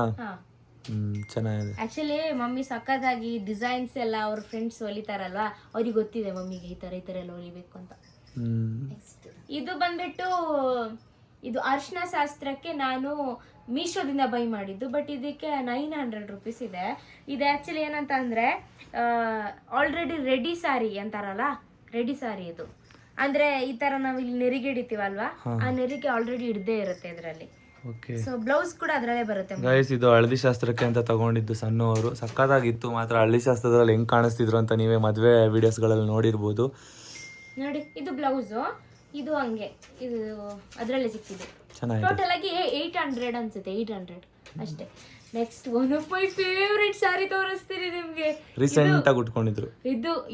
ಚೆನ್ನಾಗಿದೆ. ಆಕ್ಚುಲಿ ಮಮ್ಮಿ ಸಕ್ಕತ್ತಾಗಿ ಡಿಸೈನ್ಸ್ ಎಲ್ಲ ಅವ್ರ ಫ್ರೆಂಡ್ಸ್ ಹೊಲಿತಾರಲ್ವಾ, ಅವ್ರಿಗೆ ಗೊತ್ತಿದೆ ಮಮ್ಮಿಗೆ ಈ ತರ ಎಲ್ಲ ಹೊಲಿಬೇಕು ಅಂತ. ಇದು ಬಂದ್ಬಿಟ್ಟು ಇದು ಅರ್ಶಿನ ಶಾಸ್ತ್ರಕ್ಕೆ ನಾನು ಮೀಶೋದಿಂದ ಬೈ ಮಾಡಿದ್ದು. ಬಟ್ ಇದಕ್ಕೆ 900 ರುಪೀಸ್ ಇದೆ. ಇದು ಆ್ಯಕ್ಚುಲಿ ಏನಂತ ಅಂದರೆ ಆಲ್ರೆಡಿ ರೆಡಿ ಸ್ಯಾರಿ ಅಂತಾರಲ್ಲ, ರೆಡಿ ಸ್ಯಾರಿ ಇದು. ಅಂದರೆ ಈ ಥರ ನಾವು ಇಲ್ಲಿ ನೆರಿಗೆ ಹಿಡಿತೀವಲ್ವಾ, ಆ ನೆರಿಗೆ ಆಲ್ರೆಡಿ ಹಿಡ್ದೇ ಇರುತ್ತೆ ಇದರಲ್ಲಿ. ಸೊ ಬ್ಲೌಸ್ ಕೂಡ ಅದರಲ್ಲೇ ಬರುತ್ತೆ. ಗೈಸ್ ಇದು ಹಳದಿ ಶಾಸ್ತ್ರಕ್ಕೆ ಅಂತ ತಗೊಂಡಿದ್ದು ಸಣ್ಣವರು, ಸಕ್ಕತ್ತಾಗಿತ್ತು ಮಾತ್ರ. ಹಳದಿ ಶಾಸ್ತ್ರದಲ್ಲಿ ಹೆಂಗ್ ಕಾಣಿಸ್ತಿದ್ರು ಅಂತ ನೀವೇ ಮದುವೆ ವಿಡಿಯೋಸ್ಗಳಲ್ಲಿ ನೋಡಿರ್ಬೋದು ನೋಡಿ. ಇದು ಬ್ಲೌಸು, ಇದು ಹಂಗೆ, ಇದು ಅದರಲ್ಲೇ ಸಿಕ್ಕಿದೆ. ಟೋಟಲ್ ಆಗಿ 800 ಅನ್ಸುತ್ತೆ, 800 ಅಷ್ಟೇ. Next one of my favourite sari ತೋರಿಸ್ತೀನಿ ನಿಮ್ಗೆ. ರೀಸೆಂಟ್ ಆಗಿ ಉಟ್ಕೊಂಡಿದ್ರು.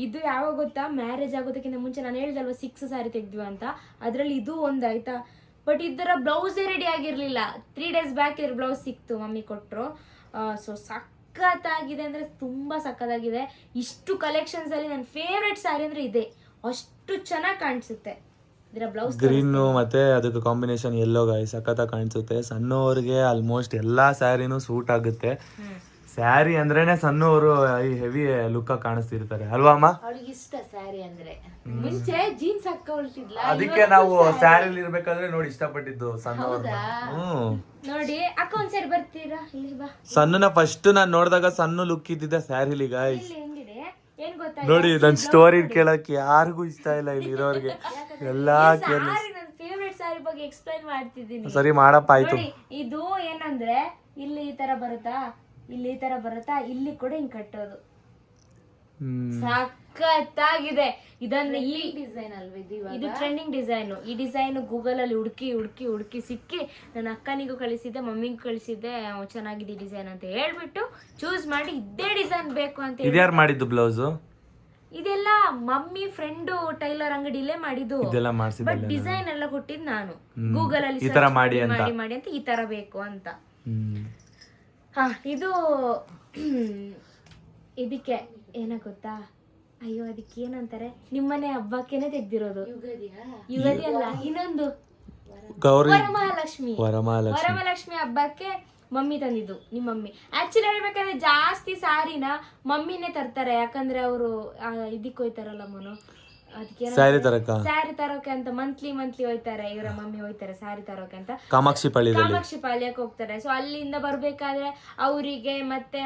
ಇದು ಯಾವಾಗ ಗೊತ್ತಾ, ಮ್ಯಾರೇಜ್ ಆಗೋದಕ್ಕಿಂತ ಮುಂಚೆ ನಾನು ಹೇಳ್ದಲ್ವಾ 6 ಸ್ಯಾರಿ ತೆಗ್ದ್ವಿ ಅಂತ, ಅದರಲ್ಲಿ ಇದು ಒಂದು ಆಯ್ತಾ. ಬಟ್ ಇದರ ಬ್ಲೌಸೇ ರೆಡಿ ಆಗಿರ್ಲಿಲ್ಲ. 3 ಡೇಸ್ ಬ್ಯಾಕ್ ಇದ್ರ ಬ್ಲೌಸ್ ಸಿಕ್ತು, ಮಮ್ಮಿ ಕೊಟ್ಟರು. ಸೊ ಸಖತ್ತಾಗಿದೆ ಅಂದರೆ ತುಂಬ ಸಖತ್ತಾಗಿದೆ. ಇಷ್ಟು ಕಲೆಕ್ಷನ್ಸ್ ಅಲ್ಲಿ ನನ್ನ ಫೇವ್ರೆಟ್ ಸ್ಯಾರಿ ಅಂದರೆ ಇದೆ, ಅಷ್ಟು ಚೆನ್ನಾಗಿ ಕಾಣಿಸುತ್ತೆ. ಇದರ ಬ್ಲೌಸ್ ಗ್ರೀನ್ ಮತ್ತೆ ಅದಕ್ಕೆ ಕಾಂಬಿನೇಷನ್ ಯೆಲ್ಲೋ ಗೈಸ್ ಸಖತ್ತಾಗಿ ಕಾಣಿಸುತ್ತೆ. ಸಣ್ಣವರಿಗೆ ಆಲ್ಮೋಸ್ಟ್ ಎಲ್ಲಾ ಸ್ಯಾರಿನೂ ಸೂಟ್ ಆಗುತ್ತೆ. ಸ್ಯಾರಿ ಅಂದ್ರೇನೆ ಸಣ್ಣ ಅವರು ಹೆವಿ ಲುಕ್ ಕಾಣಿಸ್ತಿರ್ತಾರೆ ಅಲ್ವಾ ಅಮ್ಮ? ಅವಳಿಗೆ ಇಷ್ಟ ಸ್ಯಾರಿ ಅಂದ್ರೆ. ಮುಂಚೆ ಜೀನ್ಸ್ ಹಾಕೊಳ್ತಿದ್ಲ, ಅದಕ್ಕೆ ನಾವು ಸ್ಯಾರಿಲಿ ಇರ್ಬೇಕಾದ್ರೆ ನೋಡಿ ಇಷ್ಟಪಟ್ಟಿದ್ದು ಸಣ್ಣವ್ರನ್ನ. ನೋಡಿ ಅಕ್ಕ ಒಂದ್ಸರಿ ಬರ್ತೀರಾ ಇಲ್ಲಿ ಬಾ. ಸಣ್ಣನ ಫಸ್ಟ್ ನಾನ್ ನೋಡಿದಾಗ ಸಣ್ಣ ಲುಕ್ ಇದ್ದಿದ್ದ ಸ್ಯಾರಿಲಿ ಗಾಯ್ಸ್. ಇಲ್ಲಿ ಹೆಂಗಿದೆ ಏನ್ ಗೊತ್ತಾ, ನೋಡಿ ನನ್ ಸ್ಟೋರಿ ಕೇಳಕ್ ಯಾರಿಗೂ ಇಷ್ಟ ಇಲ್ಲ ಇಲ್ಲಿ ಇರೋರ್ಗೆ ಎಲ್ಲಾ ಸಾರಿ ನನ್ನ ಫೇವರೇಟ್ ಸಾರಿ ಬಗ್ಗೆ ಎಕ್ಸ್ಪ್ಲೈನ್ ಮಾಡ್ತಿದ್ದೀನಿ. ಸರಿ ಮಾಡಪ್ಪ ಆಯ್ತು. ನೋಡಿ ಇದು ಏನಂದ್ರೆ ಇಲ್ಲಿ ಈ ತರ ಬರುತ್ತಾ, ಇಲ್ಲಿ ಈ ತರ ಬರುತ್ತಾ, ಇಲ್ಲಿ ಕೂಡ ಹಿಂಗ್ ಕಟ್ಟೋದು ಸಖತ್ತಾಗಿದೆ. ಇದನ್ನ ಈ ಡಿಸೈನ್ ಅಲ್ವಾ ಇದು ಟ್ರೆಂಡಿಂಗ್ ಡಿಸೈನ್. ಈ ಡಿಸೈನ್ ಗೂಗಲ್ ಅಲ್ಲಿ ಹುಡುಕಿ ಹುಡುಕಿ ಹುಡುಕಿ ಸಿಕ್ಕಿ ನನ್ನ ಅಕ್ಕನಿಗೂ ಕಳಿಸಿದ್ದೆ, ಮಮ್ಮಿಗೂ ಕಳಿಸಿದ್ದೆ, ಚೆನ್ನಾಗಿದೆ ಡಿಸೈನ್ ಅಂತ ಹೇಳ್ಬಿಟ್ಟು ಚೂಸ್ ಮಾಡಿ ಇದೇ ಡಿಸೈನ್ ಬೇಕು ಅಂತ. ಇದ್ಯಾರು ಮಾಡಿದ್ದು ಬ್ಲೌಸ್? ಇದೆಲ್ಲ ಮಮ್ಮಿ ಫ್ರೆಂಡು ಟೈಲರ್ ಅಂಗಡಿಲೇ ಮಾಡಿದ್ದು. ಬಟ್ ಡಿಸೈನ್ ಎಲ್ಲ ಕೊಟ್ಟಿದ್ ನಾನು ಗೂಗಲ್ ಅಲ್ಲಿ ಈ ತರ ಮಾಡಿ ಮಾಡಿ ಅಂತ ಈ ತರ ಬೇಕು ಅಂತ. ಹಾ ಇದು ಇದಕ್ಕೆ ಏನ ಗೊತ್ತಾ, ಅಯ್ಯೋ ಅದಕ್ಕೆ ಏನಂತಾರೆ, ನಿಮ್ಮನೆ ಹಬ್ಬಕ್ಕೇನೆ ತೆಗ್ದಿರೋದು. ಯುಗಾದಿ ಅಲ್ಲ, ಇನ್ನೊಂದು ವರಮಹಾಲಕ್ಷ್ಮಿ ಹಬ್ಬಕ್ಕೆ ಮಮ್ಮಿ ತಂದಿದ್ದು. ನಿಮ್ಮ ಮಮ್ಮಿ ಆಕ್ಚುಲಿ ಹೇಳ್ಬೇಕಂದ್ರೆ ಜಾಸ್ತಿ ಸಾರಿನ ಮಮ್ಮಿನೇ ತರ್ತಾರೆ, ಯಾಕಂದ್ರೆ ಅವರು ಇದಕ್ಕೆ ಹೋಯ್ತಾರಲ್ಲ ಮನು, ಅದಕ್ಕೆ ಸ್ಯಾರಿ ತರೋಕೆ ಅಂತ ಮಂತ್ಲಿ ಹೋಯ್ತಾರೆ. ಇವರ ಮಮ್ಮಿ ಹೋಯ್ತಾರೆ ಸ್ಯಾರಿ ತರೋಕೆ ಅಂತ ಕಾಮಾಕ್ಷಿ ಪಾಳ್ಯಕ್ಕೆ ಹೋಗ್ತಾರೆ. ಸೊ ಅಲ್ಲಿಂದ ಬರ್ಬೇಕಾದ್ರೆ ಅವರಿಗೆ ಮತ್ತೆ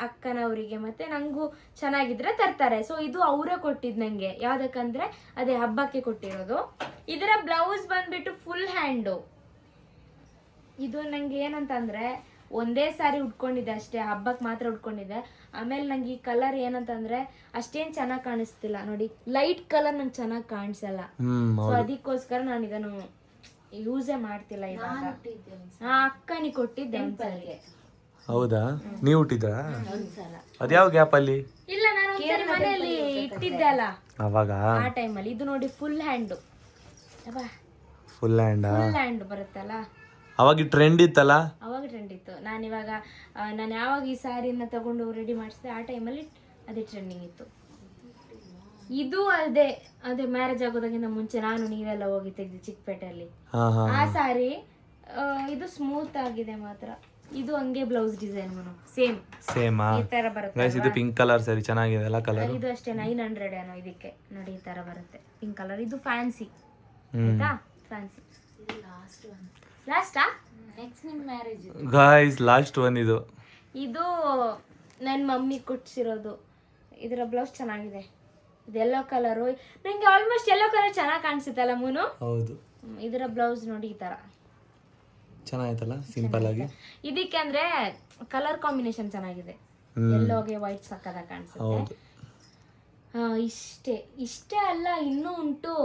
ಅಕ್ಕನವರಿಗೆ ಮತ್ತೆ ನಂಗೂ ಚೆನ್ನಾಗಿದ್ರೆ ತರ್ತಾರೆ. ಸೊ ಇದು ಅವರೇ ಕೊಟ್ಟಿದ್ ನಂಗೆ, ಯಾವ್ದಕ್ಕಂದ್ರೆ ಅದೇ ಹಬ್ಬಕ್ಕೆ ಕೊಟ್ಟಿರೋದು. ಇದರ ಬ್ಲೌಸ್ ಬಂದ್ಬಿಟ್ಟು ಫುಲ್ ಹ್ಯಾಂಡು. ಇದು ನಂಗೆ ಏನಂತಂದ್ರೆ ಒಂದೇ ಸಾರಿ ಉಟ್ಕೊಂಡಿದ್ದೆ ಅಷ್ಟೇ, ಹಬ್ಬಕ್ಕೆ ಮಾತ್ರ ಉಟ್ಕೊಂಡಿದ್ದೆ. ಆಮೇಲೆ ನಂಗೆ ಈ ಕಲರ್ ಏನಂತಂದ್ರೆ ಅಷ್ಟೇನ್ ಚೆನ್ನಾಗಿ ಕಾಣಿಸ್ತಿಲ್ಲ. ನೋಡಿ ಲೈಟ್ ಕಲರ್ ನಂಗೆ ಚೆನ್ನಾಗಿ ಕಾಣಿಸಲ್ಲ. ಸೊ ಅದಕ್ಕೋಸ್ಕರ ನಾನು ಇದನ್ನು ಯೂಸೇ ಮಾಡ್ತಿಲ್ಲ ಇವಾಗ. ಅಕ್ಕನಿಗೆ ಕೊಟ್ಟಿದ್ದೆ ಒಂದ್ಸಲ. ಹೌದಾ? ನೀವು ಹುಟ್ಟಿದ್ರ? ಅದ್ಯಾವ ಗ್ಯಾಪ್ ಅಲ್ಲಿ? ಇಲ್ಲ, ನಾನು ಮನೆಯಲ್ಲಿ ಇಟ್ಟಿದ್ದೆ ಅಲ್ಲ ಅವಾಗ, ಆ ಟೈಮಲ್ಲಿ. ಇದು ನೋಡಿ ಫುಲ್ ಹ್ಯಾಂಡ್ ಬರುತ್ತಲ್ಲ, ಅವಾಗ ಟ್ರೆಂಡ್ ಇತ್ತಲ್ಲ. ಅವಾಗ ಟ್ರೆಂಡ್ ಇತ್ತು. ನಾನು ಯಾವಾಗ ಈ ಸ್ಯಾರಿನ ತಗೊಂಡು ರೆಡಿ ಮಾಡಿಸಿದೆ ಆ ಟೈಮಲ್ಲಿ ಅದೇ ಟ್ರೆಂಡಿಂಗ್ ಇತ್ತು. ಇದು ಅದೇ ಮ್ಯಾರೇಜ್ ಆಗೋದಕ್ಕಿಂತ ಮುಂಚೆ ನಾನು ನೀವೆಲ್ಲ ಹೋಗಿ ತೆಗ್ದು ಚಿಕ್ಕಪೇಟೆಯಲ್ಲಿ ಆ ಸ್ಯಾರಿ. ಇದು ಸ್ಮೂತ್ ಆಗಿದೆ ಮಾತ್ರ. ಇದು ಹಂಗೆ ಬ್ಲೌಸ್ ಡಿಸೈನ್ ಸೇಮ್ ಈ ತರ ಬರುತ್ತೆ. ಇದು ಪಿಂಕ್ ಕಲರ್ ಸರಿ ಚೆನ್ನಾಗಿದೆ ಅಲ್ಲ ಕಲರ್. ಇದು ಅಷ್ಟೇ 900 ಏನೋ ಇದಕ್ಕೆ. ನೋಡಿ ಈ ತರ ಬರುತ್ತೆ ಪಿಂಕ್ ಕಲರ್. ಇದು ಫ್ಯಾನ್ಸಿ ಆಯ್ತಾ, ಫ್ಯಾನ್ಸಿ. ಲಾಸ್ಟಾ ನೆಕ್ಸ್ಟ್ ನಿಮ್ಮ ಮ್ಯಾರೇಜ್ ಗೈಸ್, ಲಾಸ್ಟ್ ಒನ್ ಇದು. ಇದು ನನ್ನ ಮಮ್ಮಿ ಕೊಡ್ಸಿರೋದು. ಇದರ ಬ್ಲೌಸ್ ಚೆನ್ನಾಗಿದೆ. ಇದು ಯೆಲ್ಲೋ ಕಲರು. ನಂಗೆ ಆಲ್ಮೋಸ್ಟ್ ಯೆಲ್ಲೋ ಕಲರ್ ಚೆನ್ನಾಗಿ ಕಾಣಿಸುತ್ತಲ್ಲ ಮೂನು? ಹೌದು. ಇದರ ಬ್ಲೌಸ್ ನೋಡಿ ಈ ತರ ಚೆನ್ನಾಗಿತ್ತಲ್ಲ, ಸಿಂಪಲ್ ಆಗಿ. ಇದಕ್ಕೆ ಅಂದ್ರೆ ಕಲರ್ ಕಾಂಬಿನೇಷನ್ ಚೆನ್ನಾಗಿದೆ. ಯೆಲ್ಲೋಗೆ ವೈಟ್ ಸಕ್ಕದಾಗಿ ಕಾಣಿಸುತ್ತೆ. ಇಷ್ಟೇ ಅಲ್ಲ, ಇನ್ನೂ ಉಂಟು.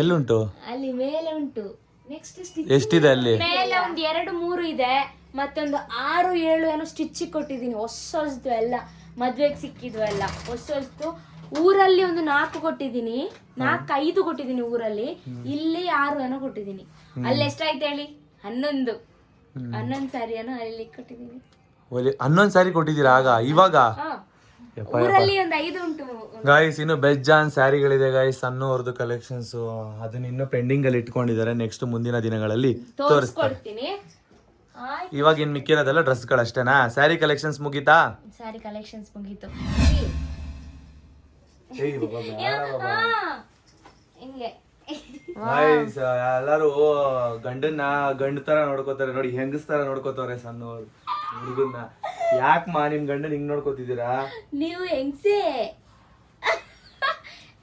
ಎಲ್ಲುಂಟು? ಅಲ್ಲಿ ಮೇಲೆ ಉಂಟು. ನೆಕ್ಸ್ಟ್ ಎಷ್ಟಿದೆ ಅಲ್ಲಿ? ಮೇಲೆ ಒಂದು 2-3 ಇದೆ, ಮತ್ತೊಂದು 6-7 ಏನೋ ಸ್ಟಿಚ್ ಕೊಟ್ಟಿದ್ದೀನಿ. ಹೊಸದು ಎಲ್ಲ ಮದ್ವೆಗೆ ಸಿಕ್ಕಿದ್ವು ಎಲ್ಲ ಹೊಸದು. ಊರಲ್ಲಿ ಒಂದು 4 ಕೊಟ್ಟಿದ್ದೀನಿ, 4-5 ಕೊಟ್ಟಿದ್ದೀನಿ ಊರಲ್ಲಿ. ಇಲ್ಲಿ 6 ಏನೋ ಕೊಟ್ಟಿದ್ದೀನಿ. ಅಲ್ಲಿ ಎಷ್ಟಾಯ್ತು ಹೇಳಿ? 11 ಸಾರಿ ಏನೋ ಅಲ್ಲಿ ಕೊಟ್ಟಿದ್ದೀನಿ. 11 ಸಾರಿ ಕೊಟ್ಟಿದ್ದೀರಾ? ಆಗ ಇವಾಗ ಊರಲ್ಲಿ ಒಂದು 5 ಉಂಟು ಗಾಯ್ಸ್. ಇನ್ನು ಬೆಜ್ಜಾನ್ ಸ್ಯಾರಿಗಳಿದೆ ಗಾಯ್ಸ್, ಸಣ್ಣವ್ರದ್ದು ಕಲೆಕ್ಷನ್ಸ್. ಅದನ್ನ ಇನ್ನು ಪೆಂಡಿಂಗ್ ಅಲ್ಲಿ ಇಟ್ಕೊಂಡಿದ್ದಾರೆ. ನೆಕ್ಸ್ಟ್ ಮುಂದಿನ ದಿನಗಳಲ್ಲಿ ತೋರಿಸ್ಕೊಡ್ತೀನಿ. ಇವಾಗ ಇನ್ ಮಿಕ್ಕಿರೋದೆಲ್ಲ ಡ್ರೆಸ್ಗಳಷ್ಟೇನಾ? ಸ್ಯಾರಿ ಕಲೆಕ್ಷನ್ಸ್ ಮುಗೀತಾ? ಸ್ಯಾರಿ ಕಲೆಕ್ಷನ್ಸ್ ಮುಗೀತು. ಎಲ್ಲಾರು ಗಂಡ ತರ ನೋಡ್ಕೋತಾರೆ ನೋಡಿ, ಹೆಂಗಸ್ ತರ ನೋಡ್ಕೋತಾರೆ ಸಣ್ಣವ್ರು ಹುಡುಗನ್ನ. ಯಾಕಮ್ಮ ನಿಮ್ ಗಂಡನ್ ಹಿಂಗ್ ನೋಡ್ಕೋತಿದ್ದೀರಾ? ನೀವು ಹೆಂಗ್ಸೆ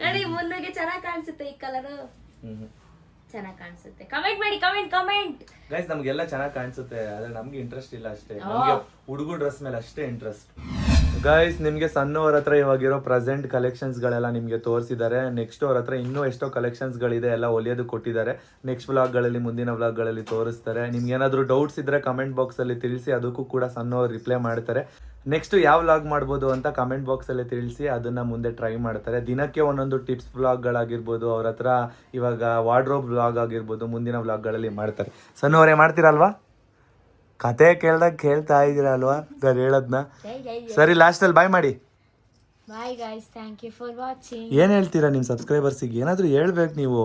ನೋಡಿ, ಮುನ್ನುಗೆ ಚೆನ್ನಾಗಿ ಕಾಣಿಸುತ್ತೆ ಈ ಕಲರ್. ಚೆನ್ನಾಗಿ ಕಾಣಿಸುತ್ತೆ. ಕಮೆಂಟ್ ಮಾಡಿ, ಕಮೆಂಟ್ ಗೈಸ್. ನಮ್ಗೆಲ್ಲ ಚೆನ್ನಾಗಿ ಕಾಣಿಸುತ್ತೆ, ಆದ್ರೆ ನಮ್ಗೆ ಇಂಟ್ರೆಸ್ಟ್ ಇಲ್ಲ ಅಷ್ಟೇ. ನಮ್ಗೆ ಹುಡುಗರು ಡ್ರೆಸ್ ಮೇಲೆ ಅಷ್ಟೇ ಇಂಟ್ರೆಸ್ಟ್. ಗೈಸ್, ನಿಮ್ಗೆ ಸಣ್ಣವ್ರ ಹತ್ರ ಇವಾಗಿರೋ ಪ್ರೆಸೆಂಟ್ ಕಲೆಕ್ಷನ್ಸ್ ಗಳೆಲ್ಲ ನಿಮ್ಗೆ ತೋರಿಸಿದ್ದಾರೆ. ನೆಕ್ಸ್ಟ್ ಅವ್ರ ಹತ್ರ ಇನ್ನೂ ಎಷ್ಟೋ ಕಲೆಕ್ಷನ್ಸ್ ಗಳಿದೆ, ಎಲ್ಲ ಹೊಲಿಯೋದು ಕೊಟ್ಟಿದ್ದಾರೆ. ನೆಕ್ಸ್ಟ್ ವ್ಲಾಗ್ಗಳಲ್ಲಿ, ಮುಂದಿನ ವ್ಲಾಗ್ಗಳಲ್ಲಿ ತೋರಿಸ್ತಾರೆ. ನಿಮ್ಗೆ ಏನಾದ್ರು ಡೌಟ್ಸ್ ಇದ್ರೆ ಕಮೆಂಟ್ ಬಾಕ್ಸ್ ಅಲ್ಲಿ ತಿಳಿಸಿ, ಅದಕ್ಕೂ ಕೂಡ ಸಣ್ಣವ್ರು ರಿಪ್ಲೈ ಮಾಡ್ತಾರೆ. ನೆಕ್ಸ್ಟ್ ಯಾವ ವ್ಲಾಗ್ ಮಾಡ್ಬೋದು ಅಂತ ಕಮೆಂಟ್ ಬಾಕ್ಸ್ ಅಲ್ಲಿ ತಿಳಿಸಿ, ಅದನ್ನ ಮುಂದೆ ಟ್ರೈ ಮಾಡ್ತಾರೆ. ದಿನಕ್ಕೆ ಒಂದೊಂದು ಟಿಪ್ಸ್ ವ್ಲಾಗ್ಗಳಾಗಿರ್ಬೋದು, ಅವ್ರ ಹತ್ರ ಇವಾಗ ವಾರ್ಡ್ರೋಬ್ ವ್ಲಾಗ್ ಆಗಿರ್ಬೋದು, ಮುಂದಿನ ವ್ಲಾಗ್ಗಳಲ್ಲಿ ಮಾಡ್ತಾರೆ. ಸಣ್ಣವರೇ ಮಾಡ್ತೀರಲ್ವಾ? ಕತೆ ಕೇಳ್ದಾಗ ಕೇಳ್ತಾ ಇದ್ದೀರಲ್ವಾ ನಾನು ಹೇಳದ್ನ? ಸರಿ, ಲಾಸ್ಟ್ ಅಲ್ಲಿ ಬಾಯ್ ಮಾಡಿ. Bye guys, thank you for watching. ಏನ್ ಹೇಳ್ತೀರಾ ನಿಮ್ ಸಬ್ಸ್ಕ್ರೈಬರ್ಸಿಗೆ? ಏನಾದ್ರು ಹೇಳ್ಬೇಕು ನೀವು.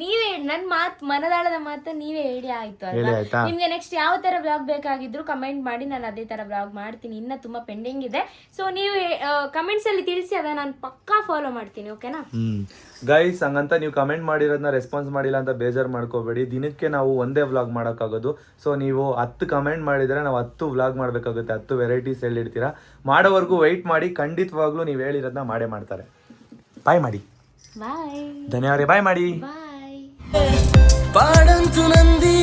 ನೀವೇ ನನ್ನ ಮನದಾಳದ ಮಾತು ನೀವೇ ಹೇಳಿ ಆಯ್ತು ಹೇಳಿ ಅಲ್ವಾ? ಆಯ್ತಾ? ನಿಮ್ಗೆ ನೆಕ್ಸ್ಟ್ ಯಾವ ತರ ಬ್ಲಾಗ್ ಬೇಕಾಗಿದ್ರು ಕಮೆಂಟ್ ಮಾಡಿ, ನಾನು ಅದೇ ತರ ಬ್ಲಾಗ್ ಮಾಡ್ತೀನಿ. ಇನ್ನ ತುಂಬಾ ಪೆಂಡಿಂಗ್ ಇದೆ. ಸೊ ನೀವು ಕಮೆಂಟ್ಸ್ ಅಲ್ಲಿ ತಿಳಿಸಿ, ಅದ ನಾನು ಪಕ್ಕಾ ಫಾಲೋ ಮಾಡ್ತೀನಿ. ಓಕೆನಾ? ಗೈಸ್, ಹಂಗಂತ ನೀವು ಕಮೆಂಟ್ ಮಾಡಿರೋದನ್ನ ರೆಸ್ಪಾನ್ಸ್ ಮಾಡಿಲ್ಲ ಅಂತ ಬೇಜಾರು ಮಾಡ್ಕೋಬೇಡಿ. ದಿನಕ್ಕೆ ನಾವು ಒಂದೇ ವ್ಲಾಗ್ ಮಾಡೋಕ್ಕಾಗೋದು. ಸೊ ನೀವು 10 ಕಮೆಂಟ್ ಮಾಡಿದರೆ ನಾವು 10 ವ್ಲಾಗ್ ಮಾಡಬೇಕಾಗುತ್ತೆ. 10 ವೆರೈಟೀಸ್ ಹೇಳಿರ್ತೀರಾ. ಮಾಡೋವರೆಗೂ ವೆಯ್ಟ್ ಮಾಡಿ. ಖಂಡಿತವಾಗ್ಲೂ ನೀವು ಹೇಳಿರೋದನ್ನ ಮಾಡೇ ಮಾಡ್ತಾರೆ. ಬಾಯ್ ಮಾಡಿ. ಬಾಯ್. ಧನ್ಯವಾದ. ಬಾಯ್ ಮಾಡಿ. ಬಾಯ್. పాడంతు నంది